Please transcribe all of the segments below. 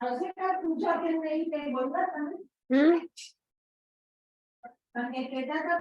असे का तुझ्या नाही ते बोलतात ना त्याचा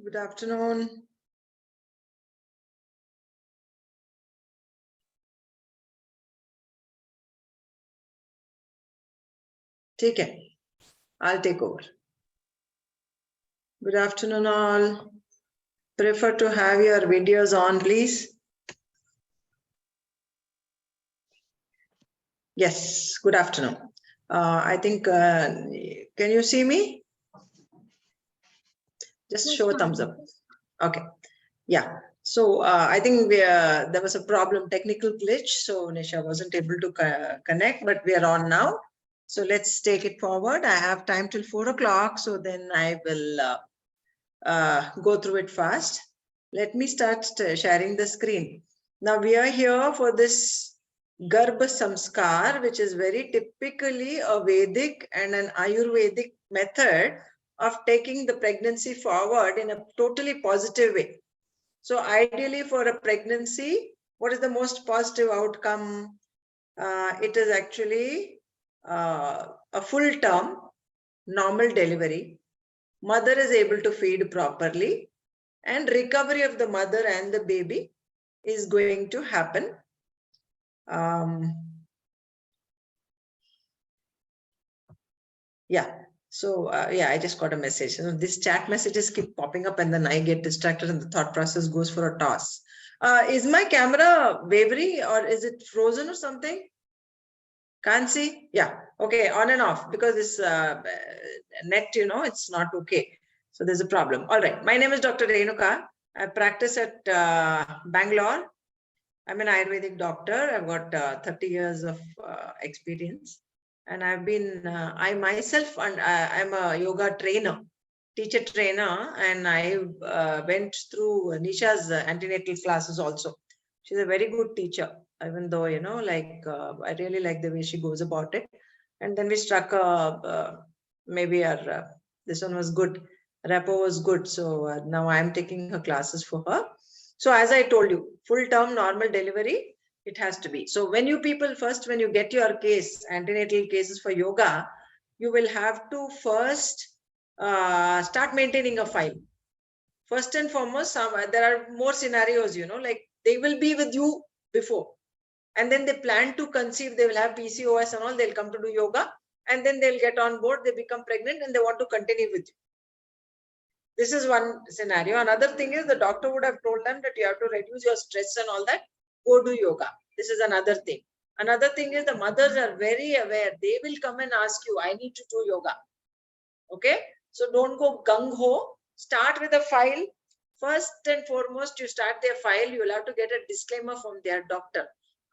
Good afternoon. Take it. I'll take over. Good afternoon, all. Prefer to have your videos on, please. Yes, good afternoon. I think, can you see me? Just show a thumbs up. Okay. Yeah. So I think there was a problem, technical glitch. So Nisha wasn't able to connect, but we are on now. So let's take it forward. I have time till 4 o'clock. So then I will go through it fast. Let me start sharing the screen. Now we are here for this Garbha Samskar, which is very typically a Vedic and an Ayurvedic method of taking the pregnancy forward in a totally positive way. So ideally for a pregnancy, what is the most positive outcome? It is actually a full term, normal delivery. Mother is able to feed properly and recovery of the mother and the baby is going to happen. Yeah. So, yeah, I just got a message. You know, these chat messages keep popping up and then I get distracted and the thought process goes for a toss. Is my camera wavery or is it frozen or something? Can't see? Yeah. Okay. On and off because this net, you know, it's not okay. So there's a problem. All right. My name is Dr. Renuka. I practice at Bangalore. I'm an Ayurvedic doctor. I've got 30 years of experience. And I've been, I myself, and I'm a yoga trainer, teacher trainer, and I went through Nisha's antenatal classes also. She's a very good teacher, even though, you know, like, I really like the way she goes about it. And then we struck maybe our, this one was good. Rapport was good. So now I'm taking her classes for her. So as I told you, full term normal delivery, It has to be. So when you people first, when you get your case, antenatal cases for yoga, you will have to first start maintaining a file. First and foremost, there are more scenarios, like they will be with you before. And then they plan to conceive, they will have PCOS and all, they'll come to do yoga. And then they'll get on board, they become pregnant and they want to continue with you. This is one scenario. Another thing is the doctor would have told them that you have to reduce your stress and all that. Go do yoga. This is another thing. Another thing is the mothers are very aware. They will come and ask you, I need to do yoga. Okay. So don't go gung ho. Start with a file. First and foremost, you start their file. You will have to get a disclaimer from their doctor.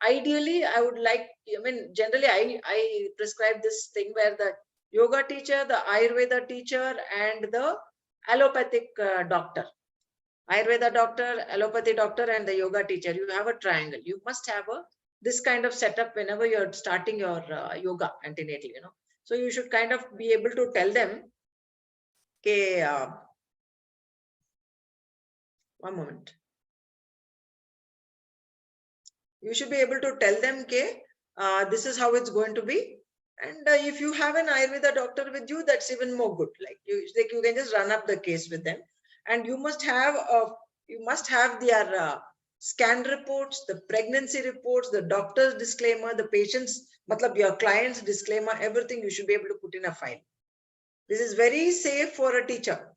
Ideally, I would like, generally I prescribe this thing where the yoga teacher, the Ayurveda teacher and the allopathic doctor. Ayurveda doctor, allopathy doctor and the yoga teacher. You have a triangle. You must have this kind of setup whenever you're starting your yoga antenatal, So you should kind of be able to tell them, okay, one moment. You should be able to tell them, okay, this is how it's going to be. And if you have an Ayurveda doctor with you, that's even more good. Like you can just run up the case with them. And you must have their scan reports, the pregnancy reports, the doctor's disclaimer, the patient's, your client's disclaimer, everything you should be able to put in a file. This is very safe for a teacher.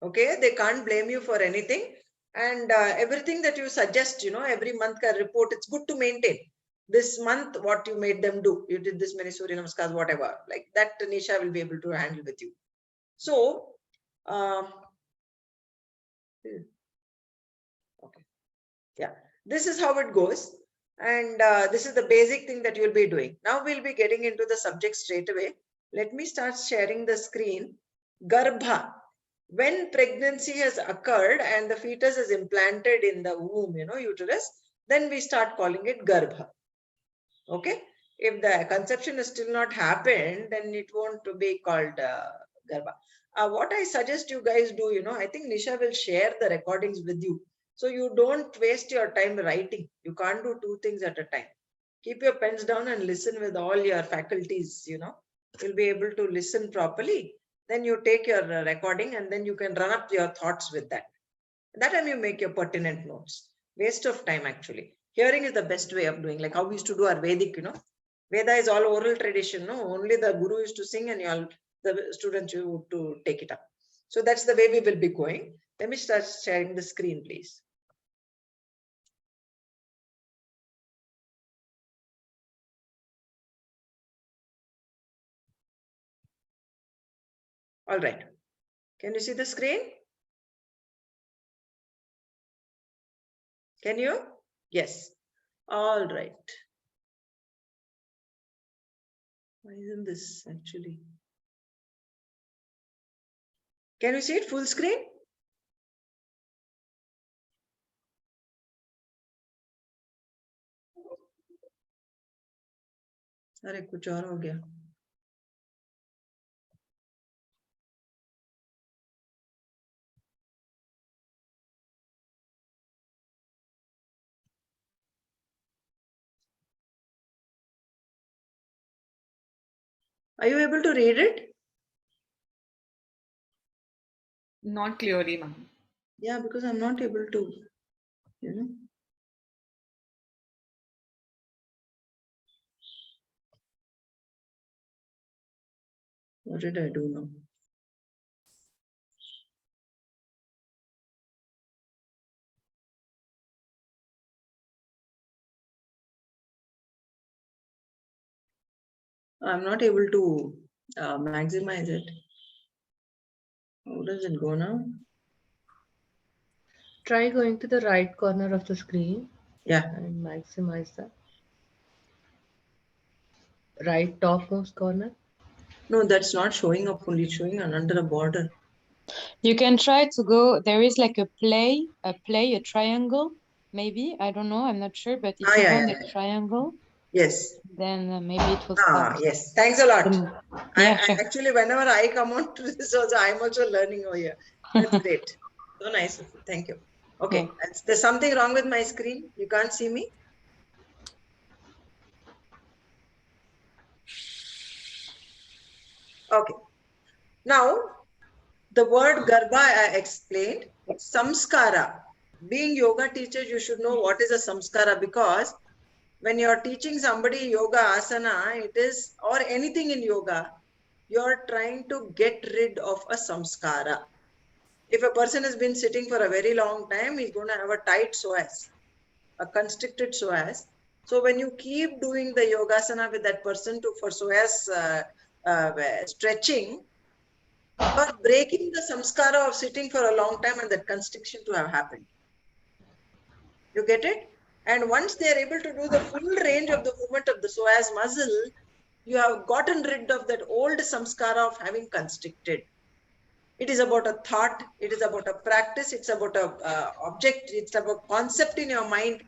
Okay, they can't blame you for anything. And everything that you suggest, every month ka report, it's good to maintain. This month, what you made them do, you did this many Surya Namaskars, whatever, like that Nisha will be able to handle with you. So, okay, yeah, this is how it goes. And this is the basic thing that you'll be doing. Now we'll be getting into the subject straight away. Let me start sharing the screen. Garbha. When pregnancy has occurred and the fetus is implanted in the womb, uterus, then we start calling it Garbha. Okay. If the conception is still not happened, then it won't be called Garbha. What I suggest you guys do, I think Nisha will share the recordings with you. So you don't waste your time writing. You can't do two things at a time. Keep your pens down and listen with all your faculties, You'll be able to listen properly. Then you take your recording and then you can run up your thoughts with that. That time you make your pertinent notes. Waste of time actually. Hearing is the best way of doing, like how we used to do our Vedic, Veda is all oral tradition, no? Only the guru used to sing and the students you to take it up. So that's the way we will be going. Let me start sharing the screen, please. All right. Can you see the screen? Can you? Yes. All right. Why isn't this actually? Can you see it full screen? अरे कुछ और हो गया. Are you able to read it? Not clearly, ma'am. Yeah, because I'm not able to, What did I do now? I'm not able to maximize it. How does it go now? Try going to the right corner of the screen. Yeah. And maximize that. Right topmost corner. No, that's not showing up, only showing under a border. You can try to go, there is like a triangle, maybe, I don't know, I'm not sure, but if you go on the triangle, yes, then maybe it will start. Yes, thanks a lot. Yeah, sure. Actually, whenever I come on to this also, I'm also learning over here. That's great. So nice of you. Thank you. Okay, there's something wrong with my screen. You can't see me? Okay. Now, the word Garbha I explained. Samskara. Being yoga teachers, you should know what is a samskara, because when you're teaching somebody yoga asana, it is, or anything in yoga, you're trying to get rid of a samskara. If a person has been sitting for a very long time, he's going to have a tight psoas, a constricted psoas. So when you keep doing the yogasana with that person for psoas stretching, you're breaking the samskara of sitting for a long time and that constriction to have happened. You get it? And once they are able to do the full range of the movement of the psoas muscle, you have gotten rid of that old samskara of having constricted. It is about a thought, it is about a practice, it's about a object, it's about concept in your mind.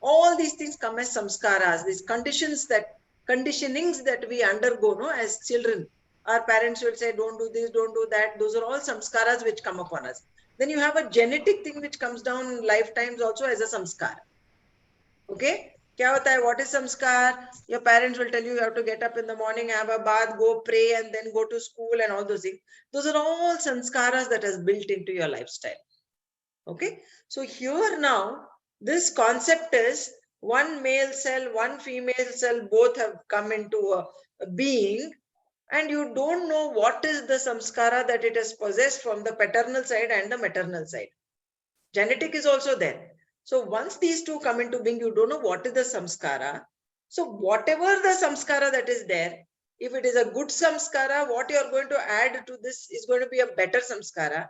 All these things come as samskaras, these conditionings that we undergo, no, as children. Our parents will say, don't do this, don't do that. Those are all samskaras which come upon us. Then you have a genetic thing which comes down lifetimes also as a samskara. Okay? Kya hota hai? What is samskar? Your parents will tell you have to get up in the morning, have a bath, go pray, and then go to school and all those things. Those are all samskaras that is built into your lifestyle. Okay? So here now, this concept is one male cell, one female cell, both have come into a being, and you don't know what is the samskara that it has possessed from the paternal side and the maternal side. Genetic is also there. So once these two come into being, you don't know what is the samskara. So whatever the samskara that is there, if it is a good samskara, what you are going to add to this is going to be a better samskara.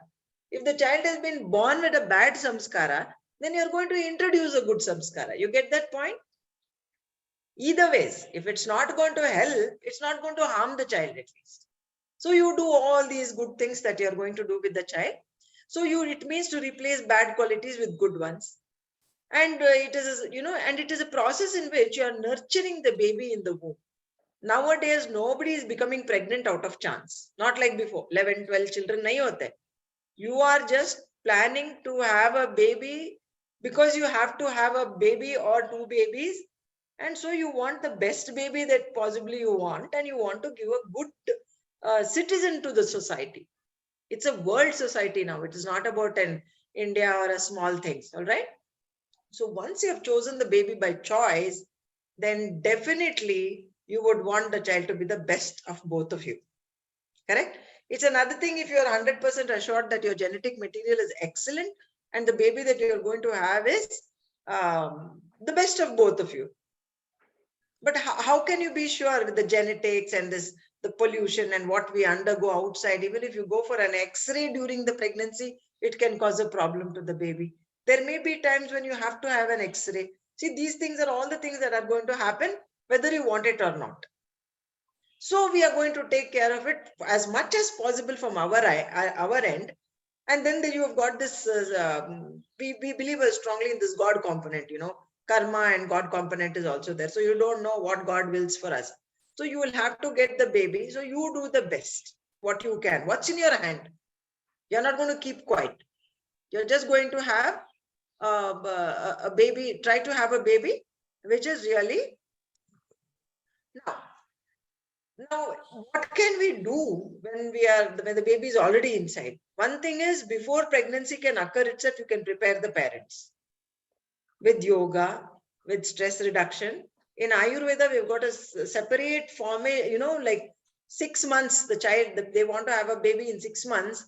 If the child has been born with a bad samskara, then you are going to introduce a good samskara. You get that point? Either ways, if it's not going to help, it's not going to harm the child at least. So you do all these good things that you're going to do with the child. So it means to replace bad qualities with good ones. And it is, and it is a process in which you are nurturing the baby in the womb. Nowadays, nobody is becoming pregnant out of chance. Not like before, 11, 12 children nahi hote. You are just planning to have a baby because you have to have a baby or two babies. And so you want the best baby that possibly you want, and you want to give a good citizen to the society. It's a world society now. It is not about an India or a small things. All right. So once you have chosen the baby by choice, then definitely you would want the child to be the best of both of you. Correct? It's another thing if you are 100% assured that your genetic material is excellent and the baby that you are going to have is the best of both of you. But how can you be sure with the genetics and the pollution and what we undergo outside? Even if you go for an X-ray during the pregnancy, it can cause a problem to the baby. There may be times when you have to have an X-ray. See, these things are all the things that are going to happen, whether you want it or not. So we are going to take care of it as much as possible from our end. And then you have got this, we believe strongly in this God component, karma and God component is also there. So you don't know what God wills for us. So you will have to get the baby. So you do the best, what you can. What's in your hand? You're not going to keep quiet. You're just going to have a baby, try to have a baby, which is really Now, what can we do when the baby is already inside? One thing is, before pregnancy can occur itself, you can prepare the parents with yoga, with stress reduction. In Ayurveda, we've got a separate form, like 6 months, the child, they want to have a baby in 6 months.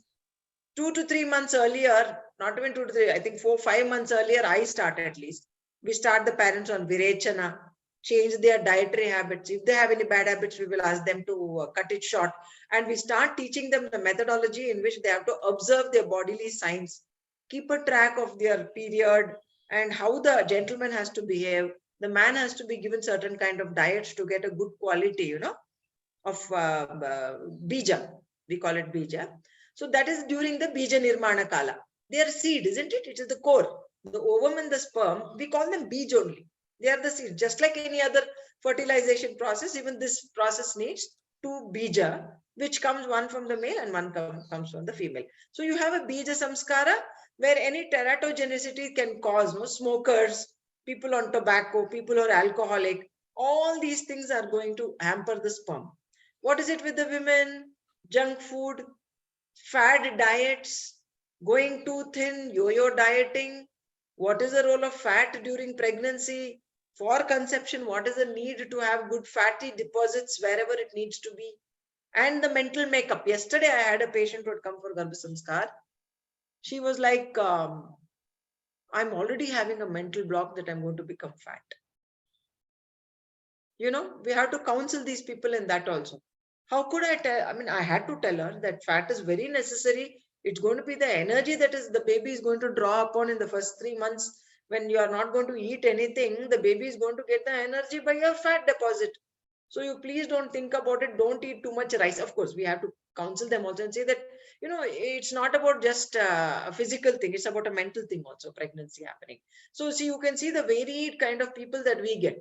2 to 3 months earlier, not even 2 to 3, I think 4, 5 months earlier, I start at least. We start the parents on Virechana, change their dietary habits. If they have any bad habits, we will ask them to cut it short. And we start teaching them the methodology in which they have to observe their bodily signs, keep a track of their period and how the gentleman has to behave. The man has to be given certain kind of diets to get a good quality, of bija. We call it bija. So that is during the bija nirmana kala. They are seed, isn't it? It is the core. The ovum and the sperm, we call them bij only. They are the seed. Just like any other fertilization process, even this process needs two bija, which comes one from the male and one comes from the female. So you have a bija samskara where any teratogenicity can cause, smokers, people on tobacco, people who are alcoholic, all these things are going to hamper the sperm. What is it with the women? junk food, fad diets, going too thin, yo-yo dieting. What is the role of fat during pregnancy? For conception, what is the need to have good fatty deposits wherever it needs to be? And the mental makeup. Yesterday, I had a patient who had come for Garbha Sanskar. She was like, I'm already having a mental block that I'm going to become fat. You know, we have to counsel these people in that also. How could I tell? I mean, I had to tell her that fat is very necessary. It's going to be the energy that is the baby is going to draw upon in the first 3 months. When you are not going to eat anything, the baby is going to get the energy by your fat deposit. So you please don't think about it. Don't eat too much rice. Of course, we have to counsel them also and say that, you know, it's not about just a physical thing. It's about a mental thing also, pregnancy happening. So see, you can see the varied kind of people that we get.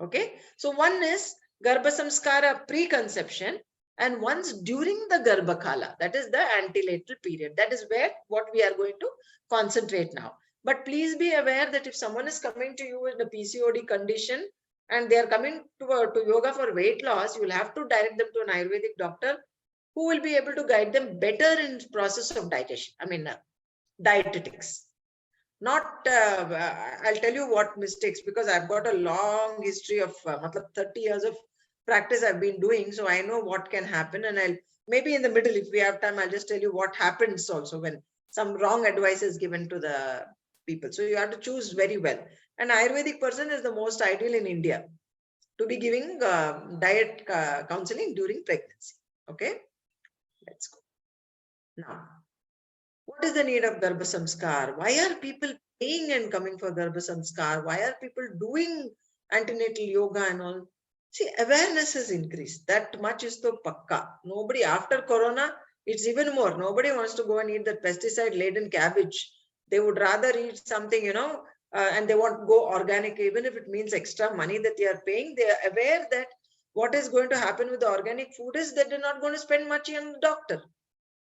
Okay. So one is Garbha Samskara preconception, and once during the Garbhakala, that is the antenatal period. That is where what we are going to concentrate now. But please be aware that if someone is coming to you in a PCOD condition and they are coming to yoga for weight loss, you will have to direct them to an Ayurvedic doctor who will be able to guide them better in process of dietitian. I mean, dietetics. Not, I'll tell you what mistakes, because I've got a long history of 30 years of practice I've been doing. So I know what can happen, and I'll maybe in the middle, if we have time, I'll just tell you what happens also when some wrong advice is given to the people. So you have to choose very well. An Ayurvedic person is the most ideal in India to be giving diet counseling during pregnancy. Okay, let's go. Now, what is the need of Garbha Samskar? Why are people paying and coming for Garbha Samskar? Why are people doing antenatal yoga and all? See, awareness has increased. That much is to pakka. Nobody, after Corona, it's even more. Nobody wants to go and eat that pesticide-laden cabbage. They would rather eat something, you know, and they want to go organic, even if it means extra money that they are paying. They are aware that what is going to happen with the organic food is that they're not going to spend much on the doctor.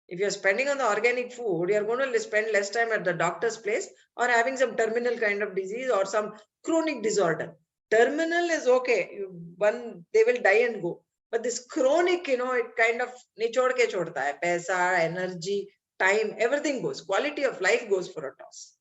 If you're spending on the organic food, you're going to spend less time at the doctor's place or having some terminal kind of disease or some chronic disorder. Terminal is okay. They will die and go. But this chronic, you know, it kind of nichod ke chodta hai. Paisa, energy, time, everything goes. Quality of life goes for a toss.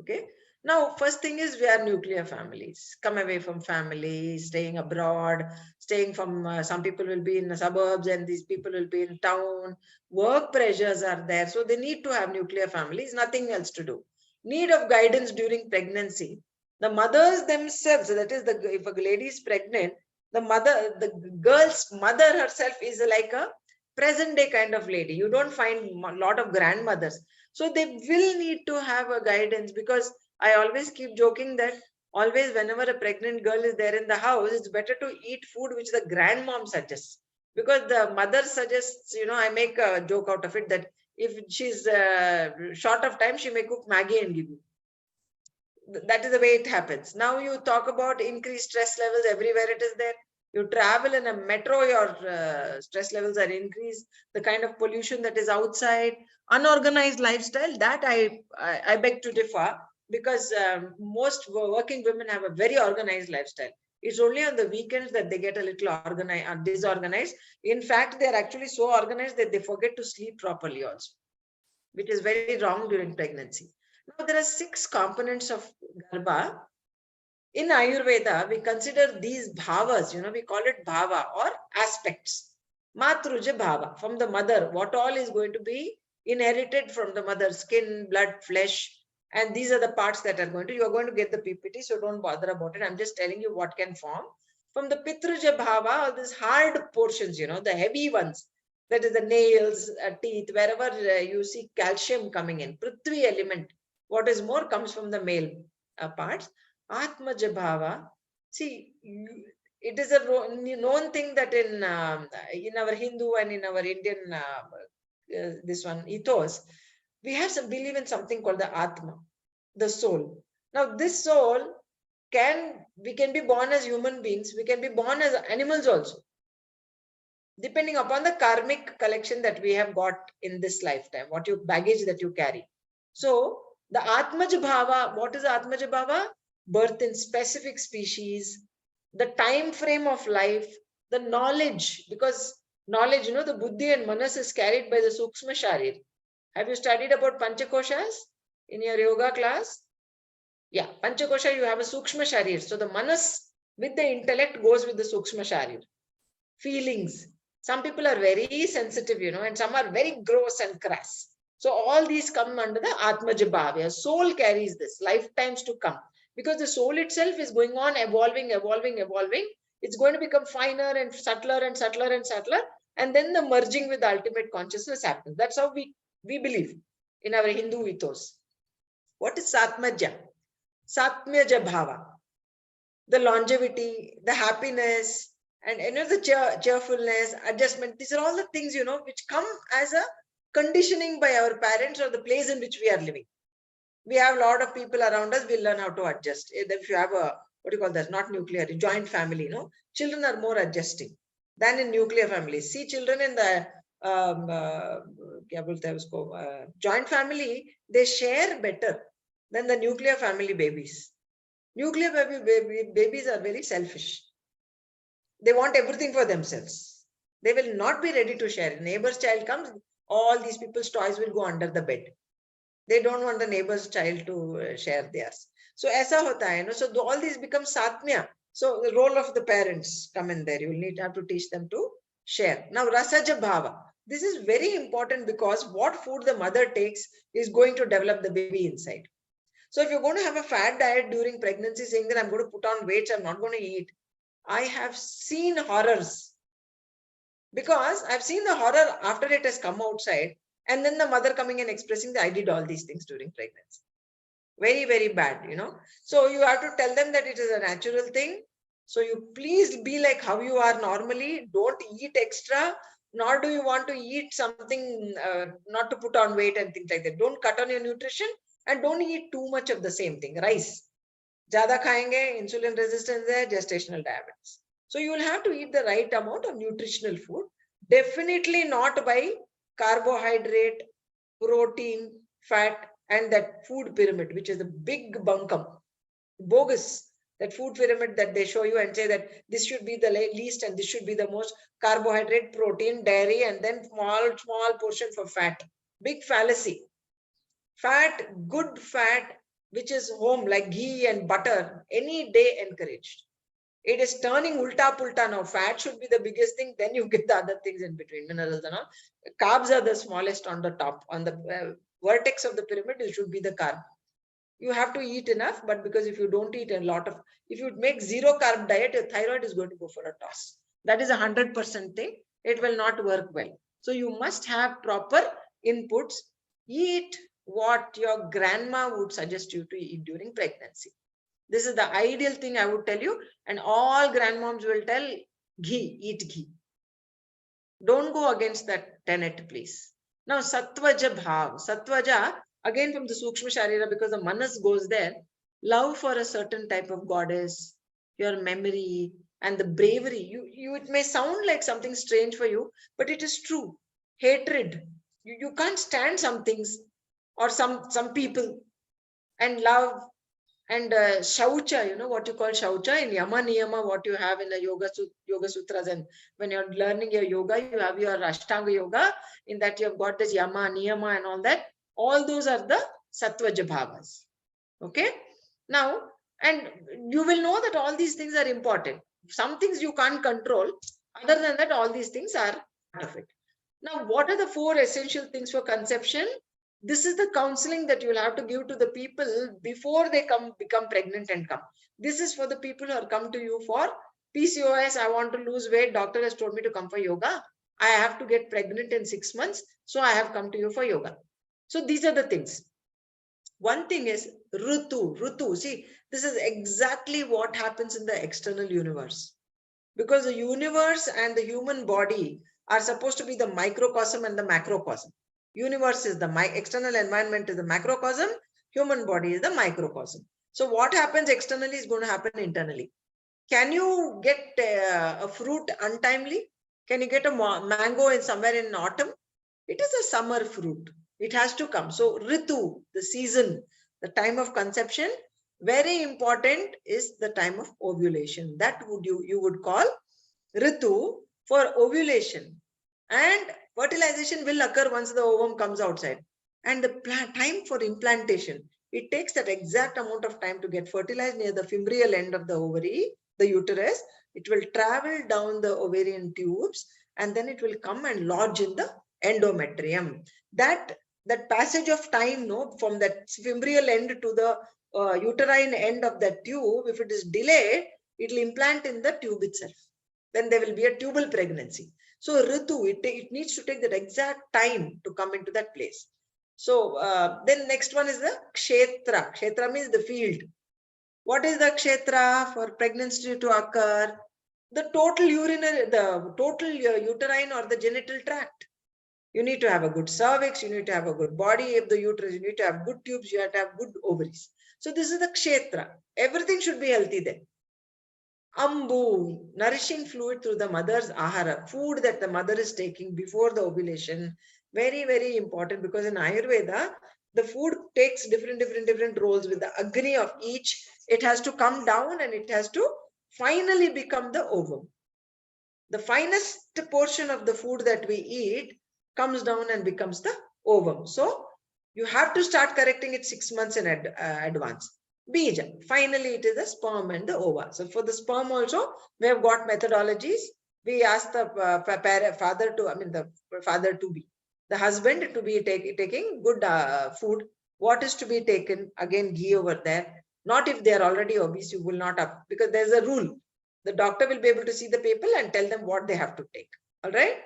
Okay. Now, first thing is we are nuclear families. Come away from family, staying abroad, staying from, some people will be in the suburbs and these people will be in town. Work pressures are there. So they need to have nuclear families, nothing else to do. Need of guidance during pregnancy. The mothers themselves, that is, if a lady is pregnant, the girl's mother herself is like a present day kind of lady. You don't find a lot of grandmothers. So they will need to have a guidance, because I always keep joking that always whenever a pregnant girl is there in the house, it's better to eat food which the grandmom suggests, because the mother suggests, you know, I make a joke out of it that if she's short of time, she may cook Maggie and give you. That is the way it happens. Now you talk about increased stress levels, everywhere it is there. You travel in a metro, your stress levels are increased. The kind of pollution that is outside, unorganized lifestyle, that I beg to differ, because most working women have a very organized lifestyle. It's only on the weekends that they get a little disorganized. In fact, they're actually so organized that they forget to sleep properly also, which is very wrong during pregnancy. Now, there are 6 components of Garbha. In Ayurveda, we consider these bhavas, you know, we call it bhava or aspects. Matruja bhava, from the mother, what all is going to be inherited from the mother: skin, blood, flesh. And these are the parts that are going to, you are going to get the PPT, so don't bother about it. I'm just telling you what can form. From the Pitruja bhava, all these hard portions, you know, the heavy ones, that is the nails, teeth, wherever you see calcium coming in, Prithvi element, what is more comes from the male parts. Atmaja bhava, see, it is a known thing that in our Hindu and in our Indian, this one, ethos, we have some believe in something called the Atma, the soul. Now, this soul we can be born as human beings, we can be born as animals also, depending upon the karmic collection that we have got in this lifetime, what you baggage that you carry. So the Atmaja bhava, what is the Atmaja bhava? Birth in specific species, the time frame of life, the knowledge, because knowledge, the buddhi and manas is carried by the sukshma sharir. Have you studied about panchakoshas in your yoga class? Yeah, Panchakosha, you have a Sukshma Sharir. So the Manas with the intellect goes with the Sukshma Sharir. Feelings. Some people are very sensitive, and some are very gross and crass. So all these come under the Atmaja Bhavya. Soul carries this, lifetimes to come. Because the soul itself is going on evolving. It's going to become finer and subtler and subtler and subtler. And then the merging with the ultimate consciousness happens. That's how we believe in our Hindu ethos. What is Satmaja? Satmyaja Bhava, the longevity, the happiness, and the cheerfulness, adjustment. These are all the things, which come as a conditioning by our parents or the place in which we are living. We have a lot of people around us, we'll learn how to adjust. If you have a, what do you call that, not nuclear, joint family, children are more adjusting than in nuclear families. See, children in the joint family, they share better than the nuclear family babies. Nuclear babies are very selfish. They want everything for themselves. They will not be ready to share. Neighbor's child comes, all these people's toys will go under the bed. They don't want the neighbor's child to share theirs. So aisa hota hai, so all these become satmya. So the role of the parents come in there. You will have to teach them to share. Now rasaja bhava. This is very important because what food the mother takes is going to develop the baby inside. So if you're going to have a fat diet during pregnancy, saying that I'm going to put on weight, I'm not going to eat, I have seen horrors. Because I've seen the horror after it has come outside, and then the mother coming and expressing that I did all these things during pregnancy. Very, very bad, So you have to tell them that it is a natural thing. So you please be like how you are normally. Don't eat extra, nor do you want to eat something not to put on weight and things like that. Don't cut on your nutrition. And don't eat too much of the same thing. Rice. Jada khayenge, insulin resistance there, gestational diabetes. So you will have to eat the right amount of nutritional food. Definitely not by carbohydrate, protein, fat, and that food pyramid, which is a big bunkum. Bogus. That food pyramid that they show you and say that this should be the least and this should be the most: carbohydrate, protein, dairy, and then small portion for fat. Big fallacy. Fat, good fat, which is home, like ghee and butter, any day encouraged. It is turning ulta pulta now. Fat should be the biggest thing, then you get the other things in between, minerals and all. Carbs are the smallest on the top. On the vertex of the pyramid, it should be the carb. You have to eat enough, but because if you don't eat a lot of, if you make zero carb diet, your thyroid is going to go for a toss. That is 100% thing. It will not work well. So you must have proper inputs. Eat what your grandma would suggest you to eat during pregnancy. This is the ideal thing I would tell you, and all grandmoms will tell, ghee, eat ghee. Don't go against that tenet, please. Now, Sattvaja Bhav. Sattvaja, again from the Sukshma Sharira, because the Manas goes there, love for a certain type of goddess, your memory, and the bravery. It may sound like something strange for you, but it is true. Hatred. You can't stand some things or some people, and love and shaucha, what you call shaucha in Yama Niyama, what you have in the Yoga Sutras, and when you're learning your yoga, you have your Ashtanga Yoga, in that you've got this Yama, Niyama and all that. All those are the Sattvaja Bhavas. Okay? Now, and you will know that all these things are important. Some things you can't control. Other than that, all these things are part of it. Now, what are the 4 essential things for conception? This is the counseling that you will have to give to the people before they become pregnant and come. This is for the people who are come to you for PCOS. I want to lose weight. Doctor has told me to come for yoga. I have to get pregnant in 6 months. So I have come to you for yoga. So these are the things. One thing is Rutu. See, this is exactly what happens in the external universe. Because the universe and the human body are supposed to be the microcosm and the macrocosm. Universe is the external environment is the macrocosm, human body is the microcosm. So what happens externally is going to happen internally. Can you get a fruit untimely? Can you get a mango in somewhere in autumn? It is a summer fruit. It has to come. So Ritu, the season, the time of conception, very important is the time of ovulation. That you would call Ritu for ovulation. And fertilization will occur once the ovum comes outside. And the time for implantation, it takes that exact amount of time to get fertilized near the fimbrial end of the ovary, the uterus. It will travel down the ovarian tubes and then it will come and lodge in the endometrium. That passage of time, no, from that fimbrial end to the uterine end of that tube, if it is delayed, it will implant in the tube itself. Then there will be a tubal pregnancy. So Ritu, it needs to take that exact time to come into that place. So then next one is the kshetra. Kshetra means the field. What is the kshetra for pregnancy to occur? The total urinary, the total uterine or the genital tract. You need to have a good cervix, you need to have a good body of the uterus, you need to have good tubes, you have to have good ovaries. So this is the kshetra. Everything should be healthy there. Ambu, nourishing fluid through the mother's ahara, food that the mother is taking before the ovulation. Very, very important, because in Ayurveda, the food takes different roles with the agni of each. It has to come down and it has to finally become the ovum. The finest portion of the food that we eat comes down and becomes the ovum. So you have to start correcting it 6 months in advance. Bija. Finally, it is the sperm and the ova. So for the sperm also, we have got methodologies. We ask the father to be, the husband to be taking good food. What is to be taken? Again, ghee over there. Not if they are already obese, you will not up, because there's a rule. The doctor will be able to see the people and tell them what they have to take. All right.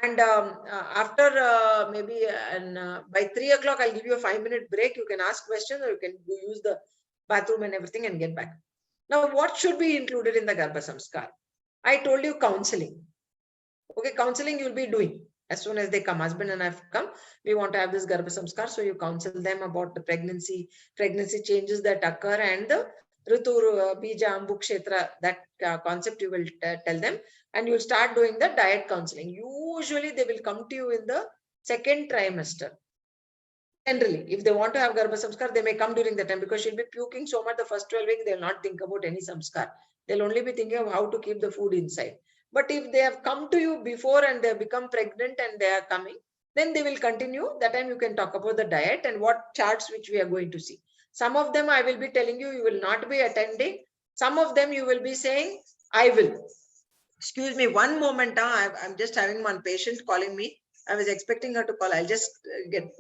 And after maybe by 3 o'clock, I'll give you a 5-minute break. You can ask questions or you can go use the bathroom and everything and get back. Now, what should be included in the Garbha Samskar? I told you counseling. Okay, counseling you'll be doing. As soon as they come, husband and I have come, we want to have this Garbha Samskar. So you counsel them about the pregnancy changes that occur and the Ritu, Bija, Ambu, Kshetra, that concept you will tell them. And you'll start doing the diet counseling. Usually they will come to you in the 2nd trimester. Generally, if they want to have Garbha Samskar, they may come during the time, because she'll be puking so much the first 12 weeks, they'll not think about any Samskar. They'll only be thinking of how to keep the food inside. But if they have come to you before and they have become pregnant and they are coming, then they will continue. That time you can talk about the diet and what charts which we are going to see. Some of them I will be telling you, you will not be attending. Some of them you will be saying, I will. Excuse me, one moment. I'm just having one patient calling me. I was expecting her to call. I'll just get.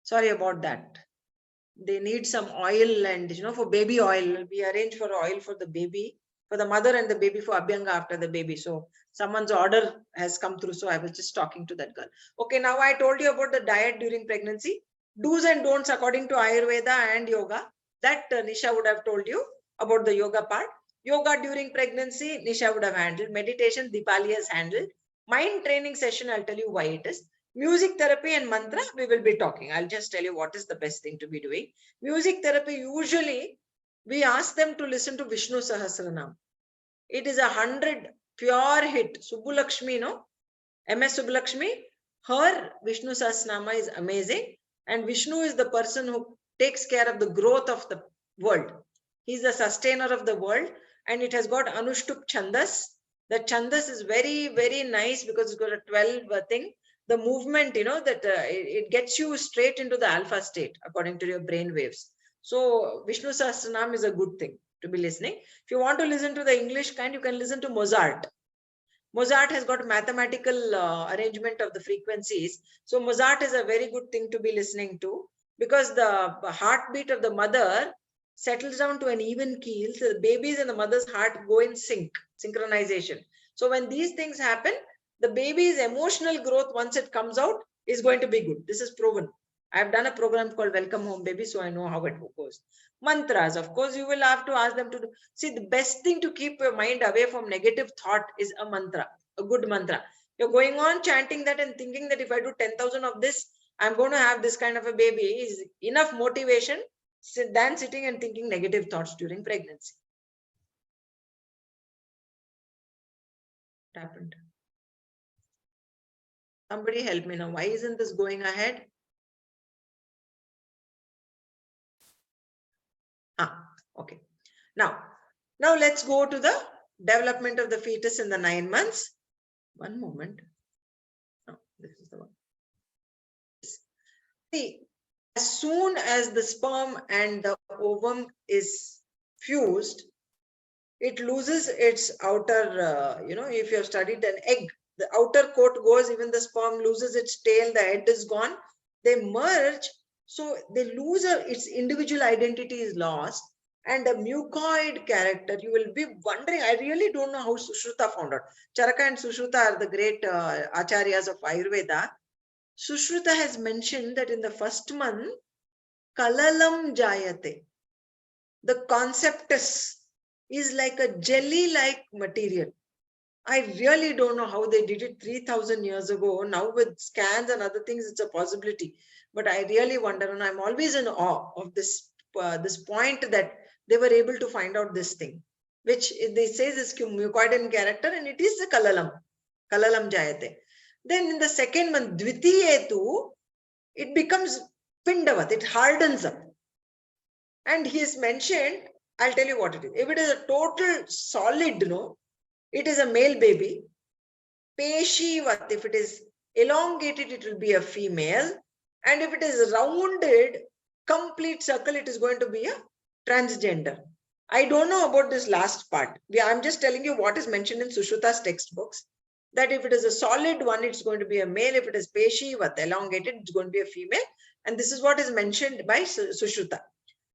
Sorry about that. They need some oil, and for baby oil, we arrange for oil for the baby, for the mother and the baby, for Abhyanga after the baby. So someone's order has come through. So I was just talking to that girl. Okay, now I told you about the diet during pregnancy. Do's and don'ts according to Ayurveda and yoga. That Nisha would have told you about the yoga part. Yoga during pregnancy, Nisha would have handled. Meditation, Dipali has handled. Mind training session, I'll tell you why it is. Music therapy and mantra, we will be talking. I'll just tell you what is the best thing to be doing. Music therapy, usually we ask them to listen to Vishnu Sahasranam. It is 100 pure hit. Subbulakshmi, no? MS Subbulakshmi, her Vishnu Sahasranama is amazing. And Vishnu is the person who takes care of the growth of the world. He's the sustainer of the world. And it has got Anushtup Chandas. The Chandas is very, very nice because it's got a 12 thing. The movement, that it gets you straight into the alpha state according to your brain waves. So Vishnu Sahasranam is a good thing to be listening. If you want to listen to the English kind, you can listen to Mozart. Mozart has got mathematical arrangement of the frequencies. So Mozart is a very good thing to be listening to because the heartbeat of the mother settles down to an even keel. So the baby's and the mother's heart go in synchronization. So when these things happen, the baby's emotional growth, once it comes out, is going to be good. This is proven. I've done a program called Welcome Home Baby, so I know how it goes. Mantras, of course, you will have to ask them to do. See, the best thing to keep your mind away from negative thought is a mantra, a good mantra. You're going on chanting that and thinking that if I do 10,000 of this, I'm going to have this kind of a baby is enough motivation than sitting and thinking negative thoughts during pregnancy. What happened? Somebody help me now. Why isn't this going ahead? Okay. Now let's go to the development of the fetus in the 9 months. One moment. No, this is the one. See, as soon as the sperm and the ovum is fused, it loses its outer, if you have studied an egg, the outer coat goes, even the sperm loses its tail, the head is gone. They merge, so they lose its individual identity is lost. And the mucoid character, you will be wondering, I really don't know how Sushruta found out. Charaka and Sushruta are the great acharyas of Ayurveda. Sushruta has mentioned that in the first month, Kalalam Jayate, the conceptus is like a jelly-like material. I really don't know how they did it 3,000 years ago. Now with scans and other things, it's a possibility. But I really wonder, and I'm always in awe of this point that they were able to find out this thing, which they say is mucoid in character, and it is the Kalalam Jayate. Then in the second month, Dvitiyetu, it becomes Pindavat, it hardens up. And he has mentioned, I'll tell you what it is. If it is a total solid, it is a male baby. Peshivat, if it is elongated, it will be a female. And if it is rounded, complete circle, it is going to be a transgender. I don't know about this last part. I'm just telling you what is mentioned in Sushruta's textbooks. That if it is a solid one, it's going to be a male. If it is Peshivat, elongated, it's going to be a female. And this is what is mentioned by Sushruta.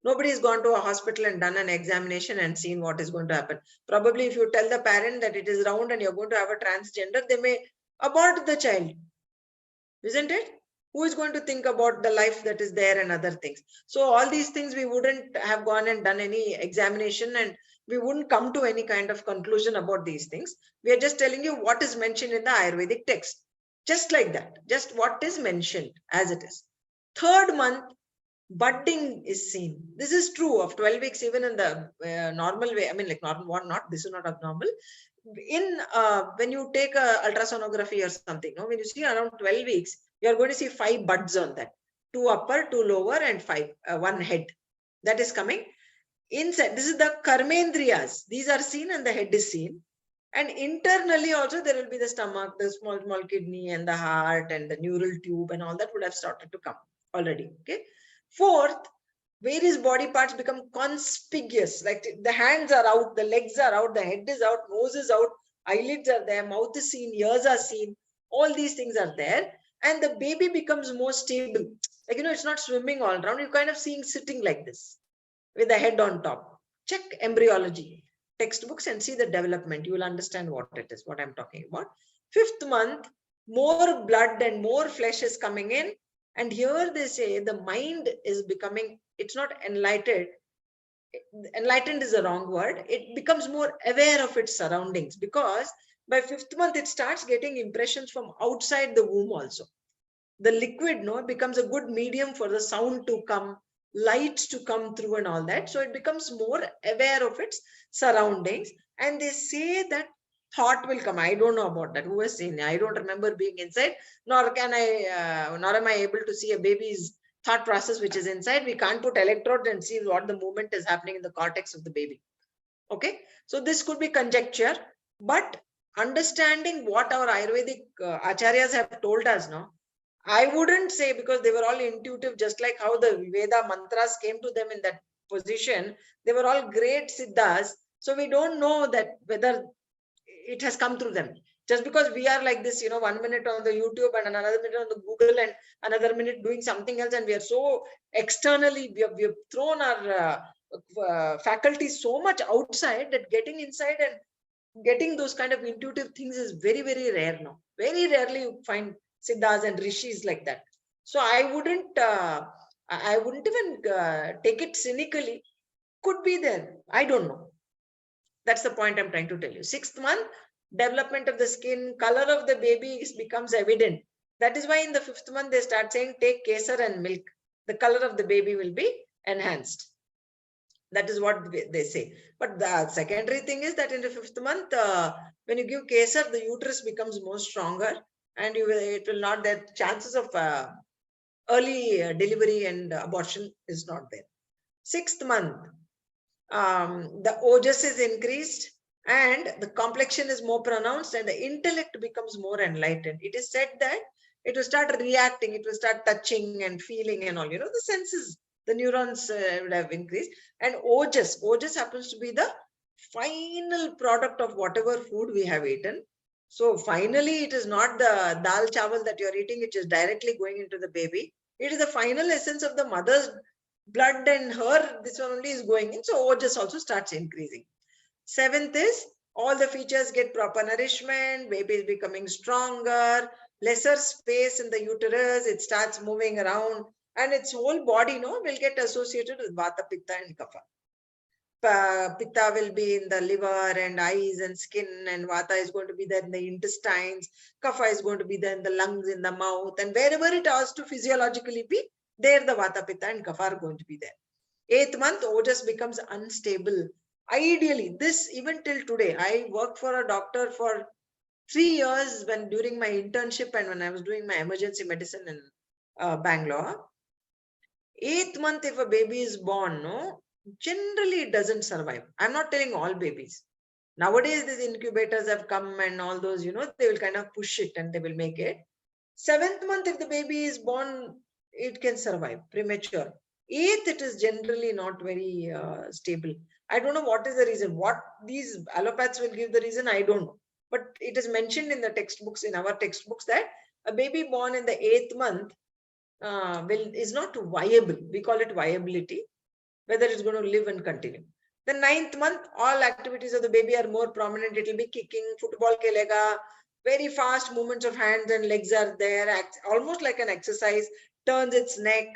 Nobody has gone to a hospital and done an examination and seen what is going to happen. Probably if you tell the parent that it is round and you're going to have a transgender, they may abort the child. Isn't it? Who is going to think about the life that is there and other things? So all these things, we wouldn't have gone and done any examination and we wouldn't come to any kind of conclusion about these things. We are just telling you what is mentioned in the Ayurvedic text. Just like that. Just what is mentioned as it is. Third month, budding is seen. This is true of 12 weeks, even in the normal way. I mean, like this is not abnormal. In when you take a ultrasonography or something, when you see around 12 weeks, you are going to see 5 buds on that. 2 upper, 2 lower, and 1 head. That is coming inside. This is the karmendriyas. These are seen and the head is seen. And internally also there will be the stomach, the small kidney, and the heart, and the neural tube, and all that would have started to come already. Okay. Fourth, various body parts become conspicuous. Like the hands are out, the legs are out, the head is out, nose is out, eyelids are there, mouth is seen, ears are seen. All these things are there. And the baby becomes more stable. Like, it's not swimming all around. You're kind of seeing sitting like this with the head on top. Check embryology textbooks and see the development. You will understand what it is, what I'm talking about. 5th month, more blood and more flesh is coming in. And here they say the mind is becoming, it's not enlightened. Enlightened is the wrong word. It becomes more aware of its surroundings, because by 5th month, it starts getting impressions from outside the womb also. The liquid becomes a good medium for the sound to come, lights to come through and all that. So it becomes more aware of its surroundings. And they say that thought will come. I don't know about that. Who has seen? I don't remember being inside, nor can I, nor am I able to see a baby's thought process which is inside. We can't put electrodes and see what the movement is happening in the cortex of the baby. Okay, so this could be conjecture, but understanding what our Ayurvedic acharyas have told us now, I wouldn't say, because they were all intuitive, just like how the Veda mantras came to them in that position. They were all great siddhas. So we don't know that whether it has come through them. Just because we are like this, 1 minute on the YouTube and another minute on the Google and another minute doing something else, and we are so externally, we have thrown our faculties so much outside that getting inside and getting those kind of intuitive things is very, very rare now. Very rarely you find siddhas and rishis like that. So I wouldn't even take it cynically. Could be there. I don't know. That's the point I'm trying to tell you. 6th month, development of the skin, color of the baby becomes evident. That is why in the 5th month, they start saying, take kesar and milk. The color of the baby will be enhanced. That is what they say. But the secondary thing is that in the 5th month, when you give kesar, the uterus becomes more stronger, and it will not, the chances of early delivery and abortion is not there. 6th month, the ojas is increased and the complexion is more pronounced and the intellect becomes more enlightened. It is said that it will start reacting, it will start touching and feeling and all, the senses, the neurons would have increased. And ojas happens to be the final product of whatever food we have eaten. So finally, it is not the dal chawal that you're eating, which is directly going into the baby. It is the final essence of the mother's blood, and this one only is going in. So ojas also starts increasing. 7th is all the features get proper nourishment, baby is becoming stronger, lesser space in the uterus, it starts moving around, and its whole body will get associated with vata, pitta and kapha. Pitta will be in the liver and eyes and skin, and vata is going to be there in the intestines, kapha is going to be there in the lungs, in the mouth, and wherever it has to physiologically be, there the vata, pitta and kapha are going to be there. 8th month, ojas becomes unstable. Ideally, this even till today, I worked for a doctor for 3 years during my internship and when I was doing my emergency medicine in Bangalore. 8th month, if a baby is born, generally it doesn't survive. I'm not telling all babies. Nowadays, these incubators have come and all those, they will kind of push it and they will make it. 7th month, if the baby is born, it can survive premature. 8th, it is generally not very stable. I don't know what is the reason. What these allopaths will give the reason, I don't know. But it is mentioned in the textbooks, in our textbooks, that a baby born in the 8th month is not viable. We call it viability, whether it's going to live and continue. The 9th month, all activities of the baby are more prominent. It will be kicking, football kelega, very fast movements of hands and legs are there, almost like an exercise, turns its neck,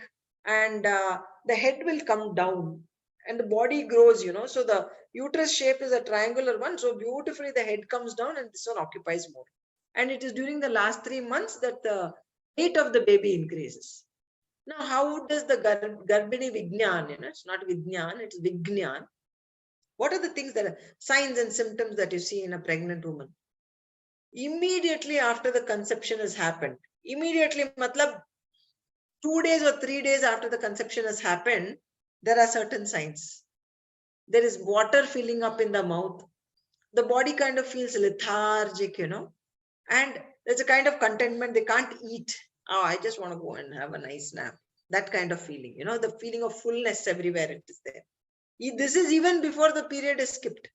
and the head will come down and the body grows, so the uterus shape is a triangular one. So beautifully the head comes down and this one occupies more. And it is during the last 3 months that the weight of the baby increases. Now, how does the Garbhini Vignan, it's not Vignan, it's Vignan. What are the things that are signs and symptoms that you see in a pregnant woman? Immediately after the conception has happened, immediately, matlab 2 days or 3 days after the conception has happened, there are certain signs. There is water filling up in the mouth. The body kind of feels lethargic, and there's a kind of contentment. They can't eat. Oh, I just want to go and have a nice nap. That kind of feeling, the feeling of fullness everywhere it is there. This is even before the period is skipped.